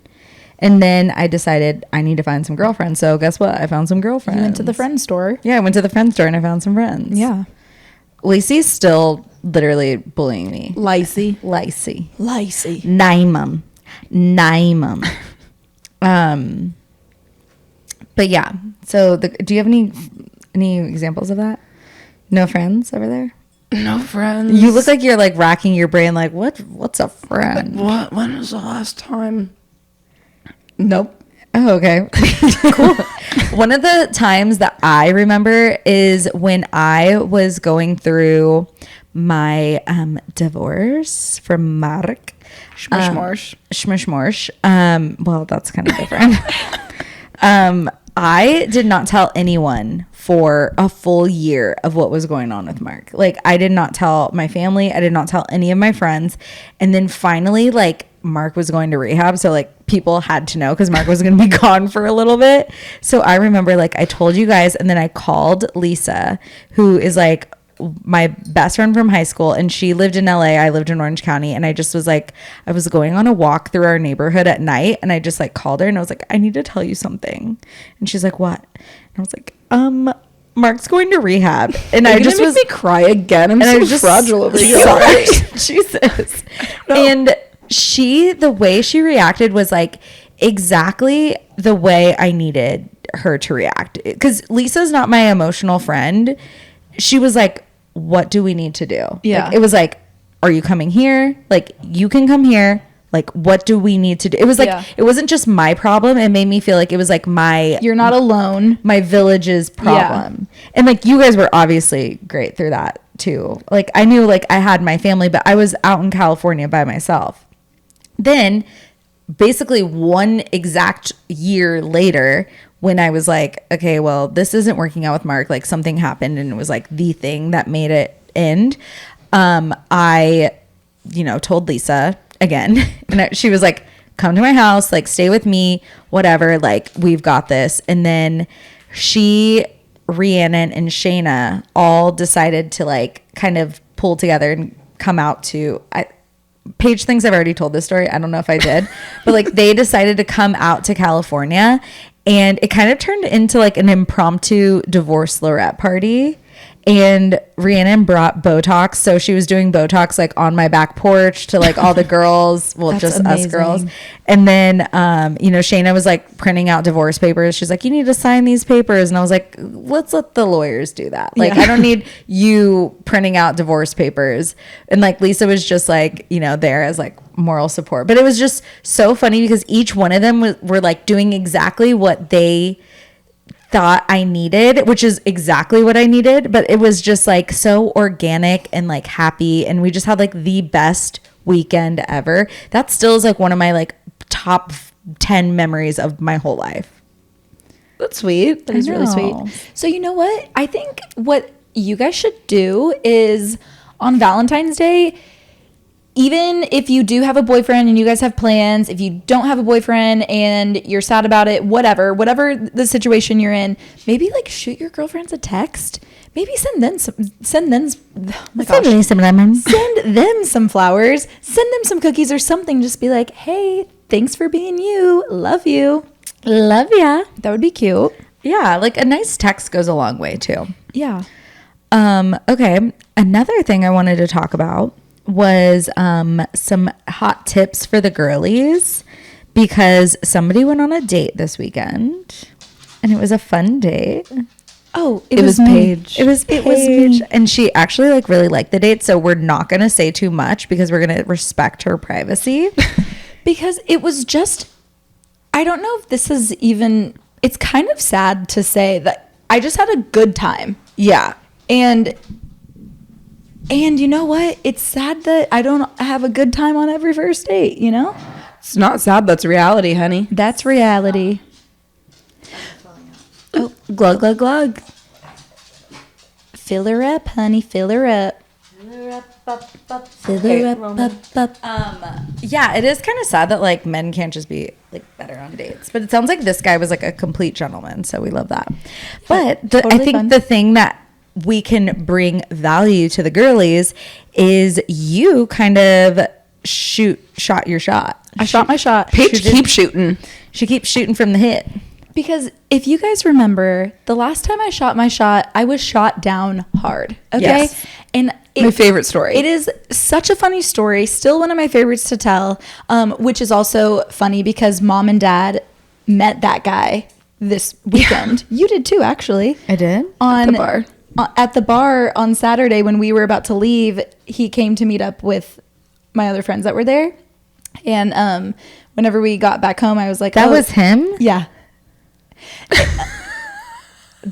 [SPEAKER 3] And then I decided I need to find some girlfriends. So guess what? I found some girlfriends.
[SPEAKER 4] You went to the friend store.
[SPEAKER 3] Yeah, I went to the friend store and I found some friends.
[SPEAKER 4] Yeah.
[SPEAKER 3] Lacey's still literally bullying me.
[SPEAKER 4] Lacey.
[SPEAKER 3] Lacey. Name 'em. But yeah. So do you have any examples of that? No friends over there?
[SPEAKER 2] No friends.
[SPEAKER 3] You look like you're like racking your brain like what's a friend?
[SPEAKER 2] What? When was the last time? Nope.
[SPEAKER 3] Oh, okay. Cool. One of the times that I remember is when I was going through my divorce from Mark. Schmishmorsh. Well, that's kind of different. I did not tell anyone for a full year of what was going on with Mark. Like, I did not tell my family. I did not tell any of my friends. And then finally, like, Mark was going to rehab. So, like, people had to know because Mark was going to be gone for a little bit. So I remember, like, I told you guys, and then I called Lisa, who is, like, my best friend from high school, and she lived in LA. I lived in Orange County, and I just was like, I was going on a walk through our neighborhood at night, and I just like called her and I was like, I need to tell you something. And she's like, what? And I was like, Mark's going to rehab. And I just
[SPEAKER 2] was make me cry again. I'm so fragile over here.
[SPEAKER 3] Sorry. Jesus. No. And the way she reacted was like exactly the way I needed her to react, because Lisa's not my emotional friend. She was like, what do we need to do?
[SPEAKER 4] Yeah.
[SPEAKER 3] Like, it was like, are you coming here? Like, you can come here. Like, what do we need to do? It was like, It wasn't just my problem. It made me feel like it was like
[SPEAKER 4] you're not alone.
[SPEAKER 3] My village's problem. Yeah. And like, you guys were obviously great through that too. Like, I knew like I had my family, but I was out in California by myself. Then basically one exact year later, when I was like, okay, well, this isn't working out with Mark, like something happened and it was like the thing that made it end. I, told Lisa again, and she was like, come to my house, like stay with me, whatever, like we've got this. And then Rhiannon and Shayna all decided to like kind of pull together and come out to, Paige thinks I've already told this story. I don't know if I did, but like they decided to come out to California, and it kind of turned into like an impromptu divorce Lorette party. And Rhiannon brought Botox. So she was doing Botox like on my back porch to like all the girls. Well, just amazing. Us girls. And then, Shayna was like printing out divorce papers. She's like, you need to sign these papers. And I was like, let's let the lawyers do that. Like, I don't need you printing out divorce papers. And like Lisa was just like, there as like moral support. But it was just so funny because each one of them were like doing exactly what they thought I needed, which is exactly what I needed, but it was just like so organic and like happy, and we just had like the best weekend ever. That still is like one of my like top 10 memories of my whole life.
[SPEAKER 4] That's sweet. That is really sweet. So you know what? I think what you guys should do is on Valentine's Day, even if you do have a boyfriend and you guys have plans, if you don't have a boyfriend and you're sad about it, whatever the situation you're in, maybe like shoot your girlfriends a text. Maybe send them some lemons. Send them some flowers. Send them some cookies or something. Just be like, hey, thanks for being you. Love you.
[SPEAKER 3] Love ya.
[SPEAKER 4] That would be cute.
[SPEAKER 3] Yeah, like a nice text goes a long way too.
[SPEAKER 4] Yeah.
[SPEAKER 3] Okay. Another thing I wanted to talk about was some hot tips for the girlies, because somebody went on a date this weekend and it was a fun date.
[SPEAKER 4] Oh, it was Paige.
[SPEAKER 3] It was Paige. And she actually like really liked the date, so we're not going to say too much because we're going to respect her privacy.
[SPEAKER 4] Because it was just, I don't know if this is even, it's kind of sad to say that I just had a good time.
[SPEAKER 3] Yeah.
[SPEAKER 4] And you know what? It's sad that I don't have a good time on every first date,
[SPEAKER 2] It's not sad. That's reality, honey.
[SPEAKER 4] That's reality. Oh, glug, glug, glug. Fill her up, honey. Fill her up.
[SPEAKER 3] Yeah, it is kind of sad that like men can't just be like better on dates, but it sounds like this guy was like a complete gentleman, so we love that. But I
[SPEAKER 4] totally
[SPEAKER 3] think
[SPEAKER 4] fun.
[SPEAKER 3] the thing that we can bring value to the girlies is you kind of shot your shot.
[SPEAKER 4] I shot my shot.
[SPEAKER 2] Paige keeps shooting.
[SPEAKER 3] She keeps shooting from the hip.
[SPEAKER 4] Because if you guys remember, the last time I shot my shot, I was shot down hard. Okay.
[SPEAKER 2] Yes.
[SPEAKER 4] And
[SPEAKER 2] My favorite story.
[SPEAKER 4] It is such a funny story. Still one of my favorites to tell, which is also funny because mom and dad met that guy this weekend. You did too, actually.
[SPEAKER 3] I did?
[SPEAKER 4] On
[SPEAKER 2] the bar.
[SPEAKER 4] At the bar on Saturday when we were about to leave, he came to meet up with my other friends that were there. And whenever we got back home, I was like,
[SPEAKER 3] That was him?
[SPEAKER 4] Yeah.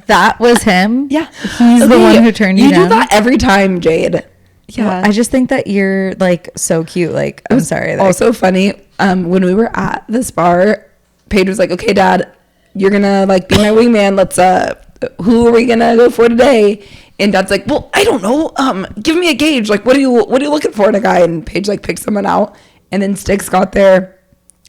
[SPEAKER 3] That was him?
[SPEAKER 4] Yeah.
[SPEAKER 3] He's the one who turned you down?
[SPEAKER 2] do that every time, Jade.
[SPEAKER 4] Yeah.
[SPEAKER 3] Well, I just think that you're like so cute. Like, I'm sorry. Like,
[SPEAKER 2] Also funny, when we were at this bar, Paige was like, okay, Dad, you're gonna like be my wingman. Let's who are we gonna go for today? And Dad's like, well, I don't know. Give me a gauge. Like, what are you looking for in a guy? And Paige like picked someone out, and then Sticks got there.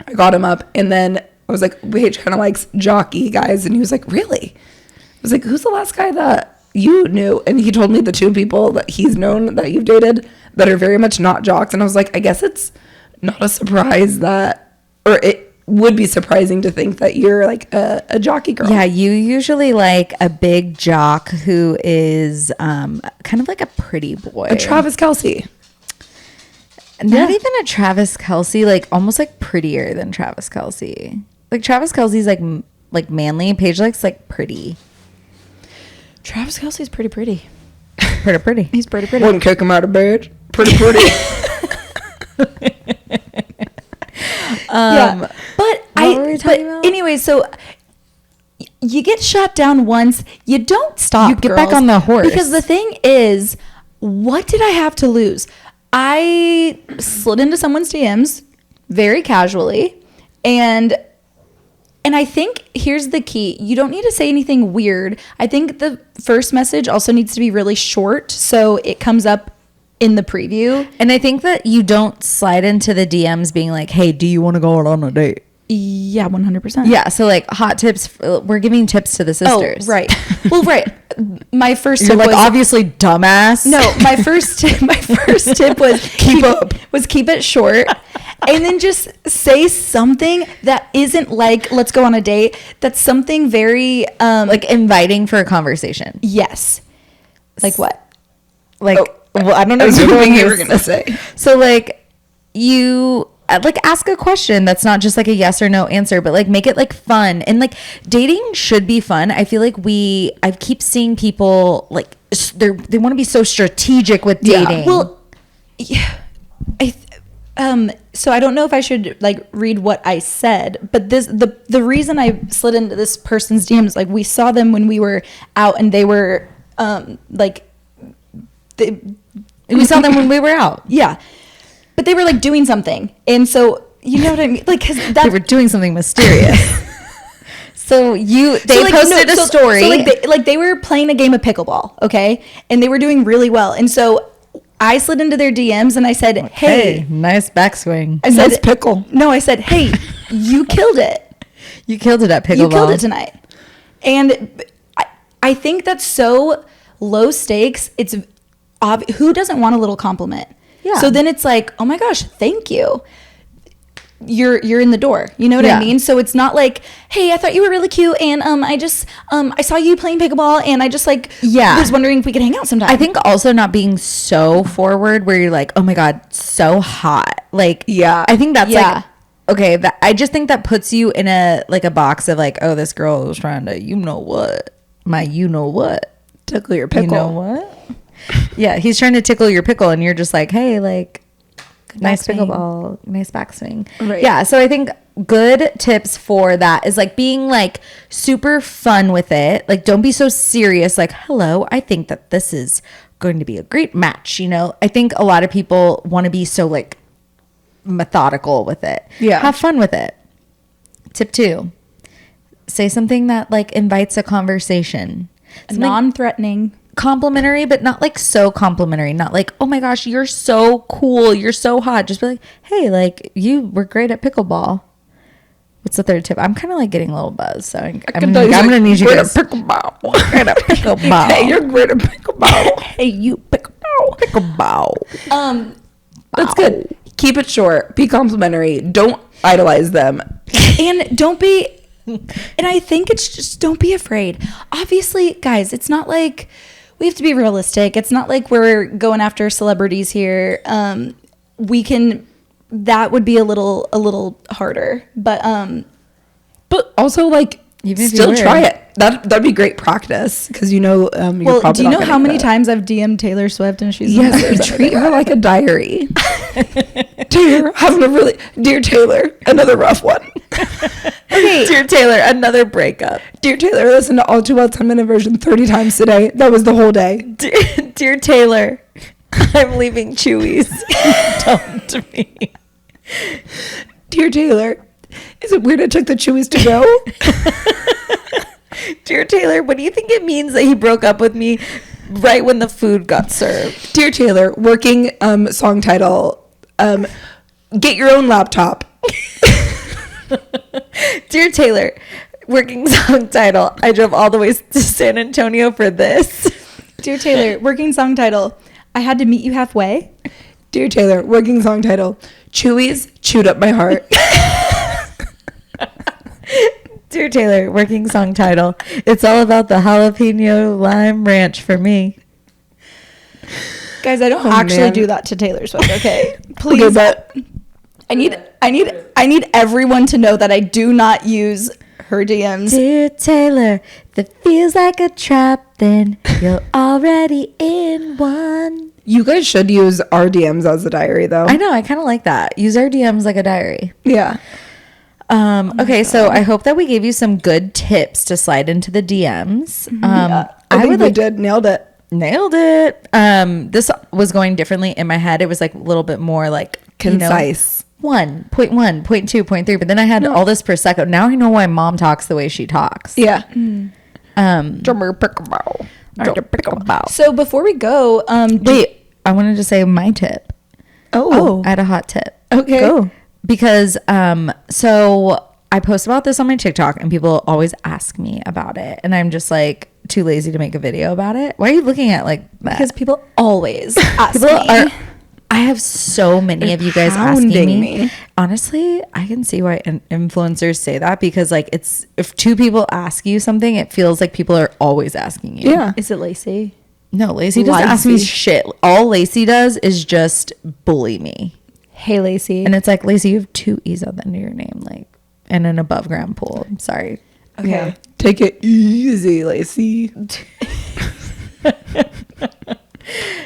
[SPEAKER 2] I got him up, and then I was like, Paige kind of likes jockey guys, and he was like, really? I was like, who's the last guy that you knew? And he told me the two people that he's known that you've dated that are very much not jocks. And I was like, I guess it's not a surprise that, or it would be surprising to think that you're like a jockey girl.
[SPEAKER 3] yeah, you usually like a big jock who is kind of like a pretty boy.
[SPEAKER 2] A Travis Kelce.
[SPEAKER 3] Not even a Travis Kelce, like almost like prettier than Travis Kelce. Like Travis Kelce's like manly. Paige likes like pretty.
[SPEAKER 4] Travis Kelce's pretty.
[SPEAKER 3] Pretty.
[SPEAKER 4] He's pretty.
[SPEAKER 2] Wouldn't kick him out of bed. Pretty.
[SPEAKER 4] Yeah. But
[SPEAKER 3] what were we talking about?
[SPEAKER 4] anyway, so you get shot down once, you don't stop.
[SPEAKER 3] You get back
[SPEAKER 4] girls.
[SPEAKER 3] on the horse.
[SPEAKER 4] Because the thing is, what did I have to lose? I slid into someone's DMs very casually, and I think here's the key. You don't need to say anything weird. I think the first message also needs to be really short so it comes up in the preview.
[SPEAKER 3] And I think that you don't slide into the DMs being like, hey, do you want to go out on a date?
[SPEAKER 4] Yeah, 100%.
[SPEAKER 3] Yeah, so like hot tips. We're giving tips to the sisters.
[SPEAKER 4] Oh, right. Well, right. My first
[SPEAKER 3] You're
[SPEAKER 4] tip
[SPEAKER 3] like
[SPEAKER 4] was,
[SPEAKER 3] obviously dumbass.
[SPEAKER 4] no, my first tip was keep it short. And then just say something that isn't like, let's go on a date. That's something very
[SPEAKER 3] like inviting for a conversation.
[SPEAKER 4] yes. Like what?
[SPEAKER 3] Like, well, I don't know.
[SPEAKER 2] I was
[SPEAKER 3] what
[SPEAKER 2] hoping you
[SPEAKER 3] you're
[SPEAKER 2] were gonna say.
[SPEAKER 3] So like you like ask a question that's not just like a yes or no answer, but like make it like fun. And like dating should be fun. I feel like I keep seeing people like they want to be so strategic with dating.
[SPEAKER 4] Yeah. Well, yeah. So I don't know if I should like read what I said, but the reason I slid into this person's DMs, like we saw them when we were out and they were
[SPEAKER 3] we saw them when we were out.
[SPEAKER 4] yeah, but they were like doing something, and so you know what I mean, like because
[SPEAKER 3] They were doing something mysterious. So they posted a story.
[SPEAKER 4] So they were playing a game of pickleball, okay, and they were doing really well, and so I slid into their DMs and I said, "Hey,
[SPEAKER 3] nice backswing.
[SPEAKER 4] I said
[SPEAKER 2] Nice pickle."
[SPEAKER 4] No, I said, "Hey, you killed it.
[SPEAKER 3] You killed it at pickleball.
[SPEAKER 4] You killed it tonight." And I think that's so low stakes. It's who doesn't want a little compliment?
[SPEAKER 3] Yeah.
[SPEAKER 4] So then it's like, oh my gosh, thank you. You're in the door. You know what
[SPEAKER 3] Yeah.
[SPEAKER 4] I mean? So it's not like, hey, I thought you were really cute, and I just I saw you playing pickleball, and I just like was wondering if we could hang out sometime.
[SPEAKER 3] I think also not being so forward where you're like, oh my God, so hot. Like,
[SPEAKER 2] Yeah.
[SPEAKER 3] I think that's
[SPEAKER 4] Yeah.
[SPEAKER 3] like, okay, I just think that puts you in a box of like, oh, this girl is trying to, you know what,
[SPEAKER 2] Tickle your pickle.
[SPEAKER 3] you know what? Yeah, he's trying to tickle your pickle and you're just like, hey, like, nice
[SPEAKER 4] backswing.
[SPEAKER 3] pickleball, nice backswing.
[SPEAKER 4] Right.
[SPEAKER 3] Yeah, so I think good tips for that is like being like super fun with it. Like don't be so serious like, hello, I think that this is going to be a great match, you know? I think a lot of people want to be so like methodical with it.
[SPEAKER 2] Yeah.
[SPEAKER 3] Have fun with it. Tip 2. Say something that like invites a conversation. Something
[SPEAKER 4] non-threatening.
[SPEAKER 3] complimentary, but not like so complimentary. Not like, oh my gosh, you're so cool, you're so hot. Just be like, hey, like you were great at pickleball. What's the third tip? I'm kind of like getting a little buzz, so I'm gonna need you guys.
[SPEAKER 1] Pickleball.
[SPEAKER 3] Great at pickleball.
[SPEAKER 1] Hey, you're great at pickleball.
[SPEAKER 3] Hey, you pickleball. Pickleball.
[SPEAKER 2] That's good. Keep it short. Be complimentary. Don't idolize them.
[SPEAKER 4] And don't be, and I think it's just, don't be afraid. Obviously, guys, it's not like, we have to be realistic. It's not like we're going after celebrities here. That would be a little harder. But
[SPEAKER 2] also, like,
[SPEAKER 3] Even if you
[SPEAKER 2] still
[SPEAKER 3] were.
[SPEAKER 2] try it. That'd be great practice because you know. You're
[SPEAKER 4] well, do you
[SPEAKER 2] probably
[SPEAKER 4] know
[SPEAKER 2] not
[SPEAKER 4] how
[SPEAKER 2] gonna
[SPEAKER 4] many
[SPEAKER 2] get it.
[SPEAKER 4] times I've DM'd Taylor Swift and she's
[SPEAKER 2] Yes, treat her like a diary. Dear Taylor, another rough one.
[SPEAKER 3] Okay. Dear Taylor, another breakup.
[SPEAKER 2] Dear Taylor, listen to All Too Well 10-minute version 30 times today. That was the whole day.
[SPEAKER 3] Dear Taylor, I'm leaving Chewy's. Dumped me.
[SPEAKER 2] Dear Taylor, is it weird I took the Chewies to go?
[SPEAKER 3] Dear Taylor, what do you think it means that he broke up with me right when the food got served?
[SPEAKER 2] Dear Taylor, working song title, get your own laptop.
[SPEAKER 3] Dear Taylor, working song title, I drove all the way to San Antonio for this.
[SPEAKER 4] Dear Taylor, working song title, I had to meet you halfway.
[SPEAKER 2] Dear Taylor, working song title, Chewies chewed up my heart.
[SPEAKER 3] Dear Taylor, working song title, it's all about the jalapeno lime ranch for me.
[SPEAKER 4] Guys, I don't
[SPEAKER 2] Oh,
[SPEAKER 4] actually
[SPEAKER 2] man.
[SPEAKER 4] do that to Taylor Swift, okay? Please.
[SPEAKER 2] Okay, but
[SPEAKER 4] I need everyone to know that I do not use her DMs.
[SPEAKER 3] Dear Taylor, if it feels like a trap, then you're already in one.
[SPEAKER 2] you guys should use our DMs as a diary, though.
[SPEAKER 3] I know, I kind of like that. Use our DMs like a diary.
[SPEAKER 2] Yeah.
[SPEAKER 3] Okay, so I hope that we gave you some good tips to slide into the DMs.
[SPEAKER 2] I think
[SPEAKER 3] would
[SPEAKER 2] we
[SPEAKER 3] like
[SPEAKER 2] did. Nailed it.
[SPEAKER 3] nailed it. This was going differently in my head. It was like a little bit more like
[SPEAKER 2] Concise.
[SPEAKER 3] 1.1, 0.2, 0.3. But then I had all this prosecco. Now I know why mom talks the way she talks.
[SPEAKER 2] Yeah.
[SPEAKER 3] Drummer
[SPEAKER 2] Pickleball.
[SPEAKER 4] So before we go,
[SPEAKER 3] Wait, I wanted to say my tip.
[SPEAKER 2] Oh.
[SPEAKER 3] I had a hot tip.
[SPEAKER 2] Okay.
[SPEAKER 3] Go. Because so I post about this on my TikTok and people always ask me about it, and I'm just like too lazy to make a video about it. Why are you looking at like that?
[SPEAKER 4] because people always ask
[SPEAKER 3] People
[SPEAKER 4] me.
[SPEAKER 3] are. I have so many of you guys asking
[SPEAKER 2] hounding
[SPEAKER 3] me.
[SPEAKER 2] me.
[SPEAKER 3] Honestly, I can see why influencers say that, because like it's, if two people ask you something, it feels like people are always asking you.
[SPEAKER 2] Yeah.
[SPEAKER 4] Is it Lacey?
[SPEAKER 3] No, Lacey doesn't ask me
[SPEAKER 2] Lacey.
[SPEAKER 3] shit. All Lacey does is just bully me.
[SPEAKER 4] Hey, Lacey.
[SPEAKER 3] And it's like, Lacey, you have 2 E's on the end of your name, like, and an above ground pool. I'm sorry.
[SPEAKER 4] Okay.
[SPEAKER 2] Yeah. Take it easy, Lacey.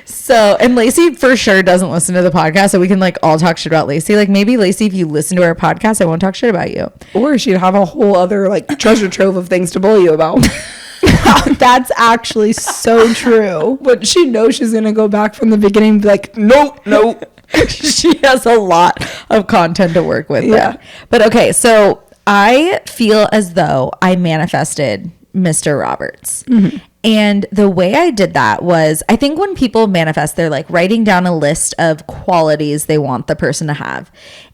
[SPEAKER 3] So, and Lacey for sure doesn't listen to the podcast, so we can like all talk shit about Lacey. Like maybe Lacey, if you listen to our podcast, I won't talk shit about you.
[SPEAKER 2] Or she'd have a whole other like treasure trove of things to bully you about.
[SPEAKER 4] That's actually so true.
[SPEAKER 2] But she knows she's gonna go back from the beginning and be like, nope.
[SPEAKER 3] She has a lot of content to work with.
[SPEAKER 2] Yeah.
[SPEAKER 3] But okay, so I feel as though I manifested Mr. Roberts. And the way I did that was, I think when people manifest, they're like writing down a list of qualities they want the person to have.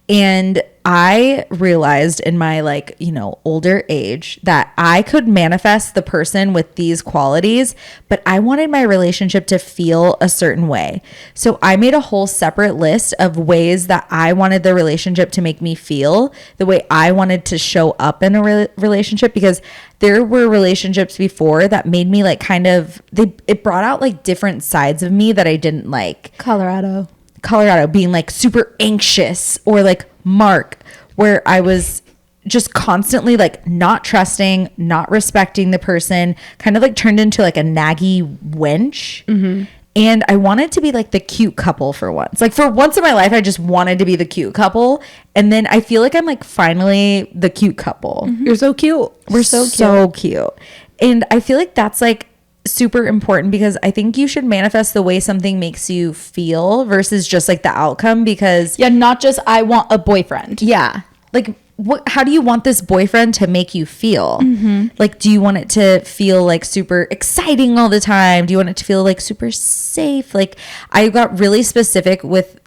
[SPEAKER 3] And I realized in my like, you know, older age that I could manifest the person with these qualities, but I wanted my relationship to feel a certain way. So I made a whole separate list of ways that I wanted the relationship to make me feel, the way I wanted to show up in a relationship, because there were relationships before that made me like kind of, it brought out like different sides of me that I didn't like.
[SPEAKER 4] Colorado
[SPEAKER 3] Being like super anxious, or like Mark, where I was just constantly like not trusting, not respecting the person, kind of like turned into like a naggy wench. And I wanted to be like the cute couple for once. Like for once in my life, I just wanted to be the cute couple. And then I feel like I'm like finally the cute couple.
[SPEAKER 2] You're so cute.
[SPEAKER 3] We're so cute. And I feel like that's like super important, because I think you should manifest the way something makes you feel versus just like the outcome, because
[SPEAKER 4] Yeah, not just I want a boyfriend.
[SPEAKER 3] yeah, like how do you want this boyfriend to make you feel? Like, do you want it to feel like super exciting all the time? Do you want it to feel like super safe? Like, I got really specific with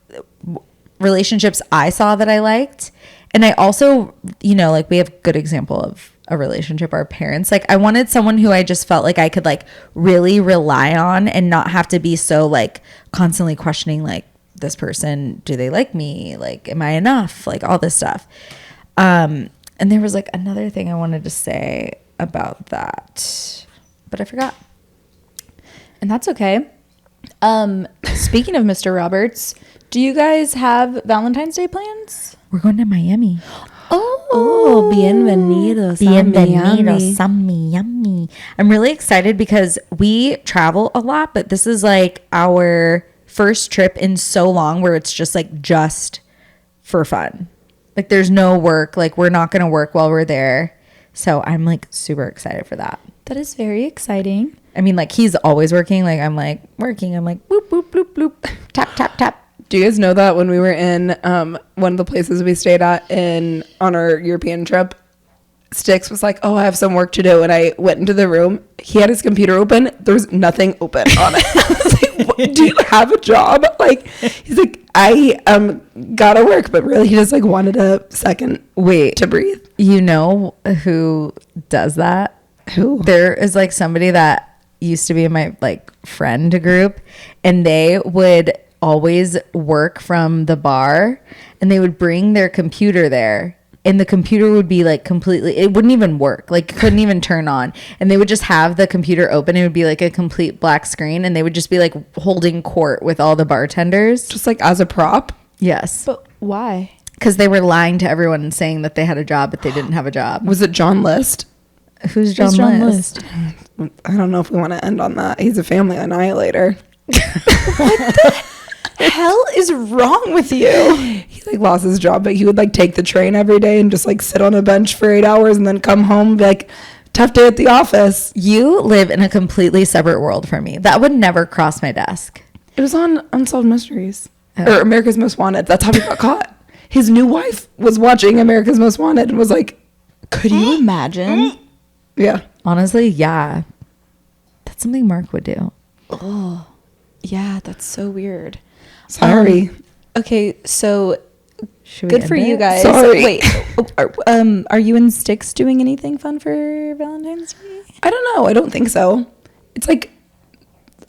[SPEAKER 3] relationships I saw that I liked. And I also, you know, like, we have good example of a relationship, our parents. Like, I wanted someone who I just felt like I could like really rely on and not have to be so like constantly questioning, like, this person, do they like me? Like, am I enough? Like, all this stuff. And there was like another thing I wanted to say about that, but I forgot.
[SPEAKER 4] And that's okay. Speaking of Mr. Roberts, do you guys have Valentine's Day plans?
[SPEAKER 3] We're going to Miami.
[SPEAKER 2] Oh, bienvenidos.
[SPEAKER 3] Bienvenidos a Miami. I'm really excited because we travel a lot, but this is like our first trip in so long where it's just for fun. Like, there's no work. Like, we're not going to work while we're there. So I'm like super excited for that.
[SPEAKER 4] That is very exciting.
[SPEAKER 3] I mean, like, he's always working. Like, I'm like working. I'm like, boop, boop, bloop, bloop. Tap, tap, tap.
[SPEAKER 2] Do you guys know that when we were in one of the places we stayed at on our European trip, Styx was like, oh, I have some work to do. And I went into the room. He had his computer open. There was nothing open on it. I was like, what? Do you have a job? Like, he's like, I gotta work. But really, he just like wanted a second to breathe.
[SPEAKER 3] You know who does that?
[SPEAKER 2] Who?
[SPEAKER 3] There is like somebody that used to be in my like friend group, and they would always work from the bar, and they would bring their computer there. And the computer would be like completely, it wouldn't even work, like couldn't even turn on. And they would just have the computer open. It would be like a complete black screen. And they would just be like holding court with all the bartenders.
[SPEAKER 2] Just like as a prop?
[SPEAKER 3] Yes.
[SPEAKER 4] But why?
[SPEAKER 3] Because they were lying to everyone and saying that they had a job, but they didn't have a job.
[SPEAKER 2] Was it John List?
[SPEAKER 3] Who's John List?
[SPEAKER 2] I don't know if we want to end on that. He's a family annihilator.
[SPEAKER 4] What the hell is wrong with you?
[SPEAKER 2] He like lost his job, but he would like take the train every day and just like sit on a bench for 8 hours and then come home and be like, tough day at the office.
[SPEAKER 3] You live in a completely separate world from me. That would never cross my desk.
[SPEAKER 2] It was on Unsolved Mysteries or America's Most Wanted. That's how he got caught. His new wife was watching America's Most Wanted and was like,
[SPEAKER 4] could you imagine?
[SPEAKER 2] Yeah.
[SPEAKER 3] Honestly, yeah. That's something Mark would do.
[SPEAKER 4] Oh, yeah, that's so weird.
[SPEAKER 2] Sorry.
[SPEAKER 4] Okay, so
[SPEAKER 3] Should we
[SPEAKER 4] good
[SPEAKER 3] end
[SPEAKER 4] for you
[SPEAKER 3] it?
[SPEAKER 4] guys.
[SPEAKER 2] Sorry.
[SPEAKER 4] Wait, are you and Styx doing anything fun for Valentine's Day?
[SPEAKER 2] I don't know. I don't think so. It's like,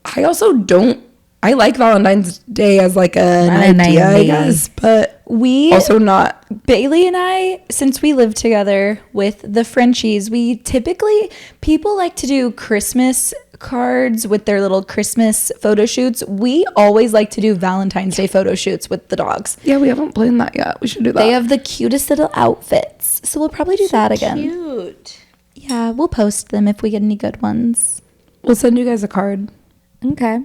[SPEAKER 2] I also don't, I like Valentine's Day as like an idea, I guess, but
[SPEAKER 4] we
[SPEAKER 2] also not.
[SPEAKER 4] Bailey and I, since we live together with the Frenchies, people like to do Christmas cards with their little Christmas photo shoots. We always like to do Valentine's Day photo shoots with the dogs.
[SPEAKER 2] Yeah, we haven't planned that yet. We should do that.
[SPEAKER 4] They have the cutest little outfits. So we'll probably do that again.
[SPEAKER 2] Cute.
[SPEAKER 4] Yeah, we'll post them if we get any good ones.
[SPEAKER 2] We'll send you guys a card.
[SPEAKER 3] Okay.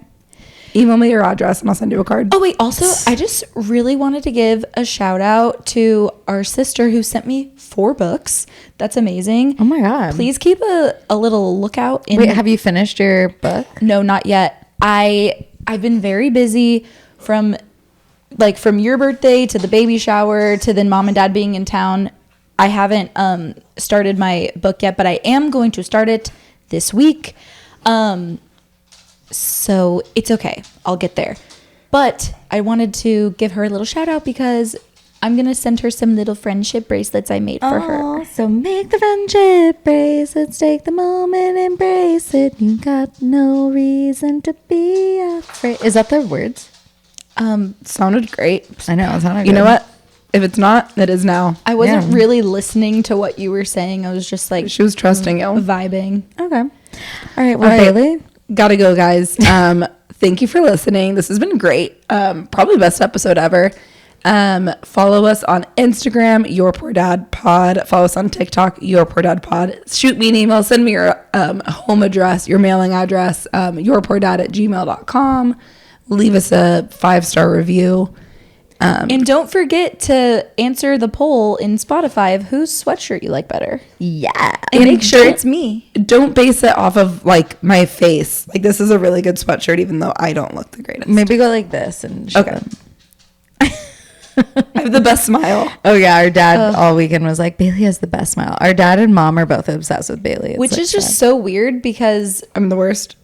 [SPEAKER 2] Email me your address and I'll send you a card.
[SPEAKER 4] Oh, wait. Also, I just really wanted to give a shout out to our sister who sent me 4 books. That's amazing.
[SPEAKER 3] Oh my God.
[SPEAKER 4] Please keep a little lookout.
[SPEAKER 3] Wait, have you finished your book?
[SPEAKER 4] No, not yet. I've been very busy from your birthday to the baby shower to then mom and dad being in town. I haven't started my book yet, but I am going to start it this week. So it's okay. I'll get there. But I wanted to give her a little shout out because I'm going to send her some little friendship bracelets I made for her.
[SPEAKER 3] So make the friendship bracelets, take the moment, embrace it. You got no reason to be afraid. Is that the words?
[SPEAKER 2] Sounded great.
[SPEAKER 3] I know. It sounded good.
[SPEAKER 2] You know what? If it's not, it is now.
[SPEAKER 4] I wasn't really listening to what you were saying. I was just like...
[SPEAKER 2] She was trusting you.
[SPEAKER 4] Vibing.
[SPEAKER 3] Okay. All right. Well,
[SPEAKER 2] All right.
[SPEAKER 3] Bailey?
[SPEAKER 2] Gotta go, guys. Thank you for listening. This has been great. Probably best episode ever. Follow us on Instagram, Your Poor Dad Pod. Follow us on TikTok, Your Poor Dad Pod. Shoot me an email. Send me your home address, your mailing address, yourpoordad@gmail.com. Leave us a 5-star review.
[SPEAKER 4] And don't forget to answer the poll in Spotify of whose sweatshirt you like better.
[SPEAKER 3] Yeah.
[SPEAKER 4] And make sure it's me.
[SPEAKER 2] Don't base it off of like my face. Like, this is a really good sweatshirt, even though I don't look the greatest.
[SPEAKER 3] Maybe go like this and show
[SPEAKER 2] Okay.
[SPEAKER 3] them.
[SPEAKER 2] I have the best smile.
[SPEAKER 3] Oh yeah, our dad all weekend was like, Bailey has the best smile. Our dad and mom are both obsessed with Bailey. It's
[SPEAKER 4] Which
[SPEAKER 3] like
[SPEAKER 4] is just so weird because
[SPEAKER 2] I'm the worst.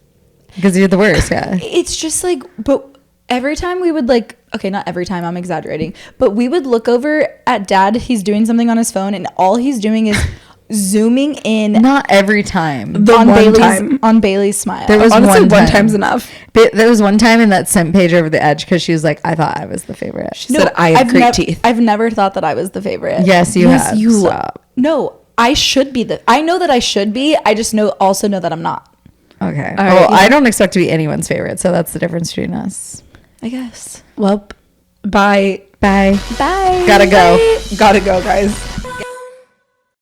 [SPEAKER 3] because you're the worst. Yeah.
[SPEAKER 4] it's just like, but every time we would like, okay, not every time, I'm exaggerating, but we would look over at dad, he's doing something on his phone and all he's doing is zooming in
[SPEAKER 3] Not every time.
[SPEAKER 4] on Bailey's smile.
[SPEAKER 3] There was
[SPEAKER 2] Honestly,
[SPEAKER 3] one
[SPEAKER 2] one
[SPEAKER 3] time.
[SPEAKER 2] time's enough.
[SPEAKER 3] But there was one time and that sent Paige over the edge because she was like, I thought I was the favorite.
[SPEAKER 2] She said I have great teeth.
[SPEAKER 4] I've never thought that I was the favorite.
[SPEAKER 3] Yes, you have. Stop.
[SPEAKER 4] No, I should be I know that I should be. I just also know that I'm not.
[SPEAKER 3] Okay.
[SPEAKER 2] right,
[SPEAKER 3] Well,
[SPEAKER 2] yeah.
[SPEAKER 3] I don't expect to be anyone's favorite, so that's the difference between us.
[SPEAKER 4] I guess.
[SPEAKER 2] Well, bye.
[SPEAKER 3] Bye.
[SPEAKER 4] Bye.
[SPEAKER 3] Gotta go.
[SPEAKER 2] Gotta go, guys.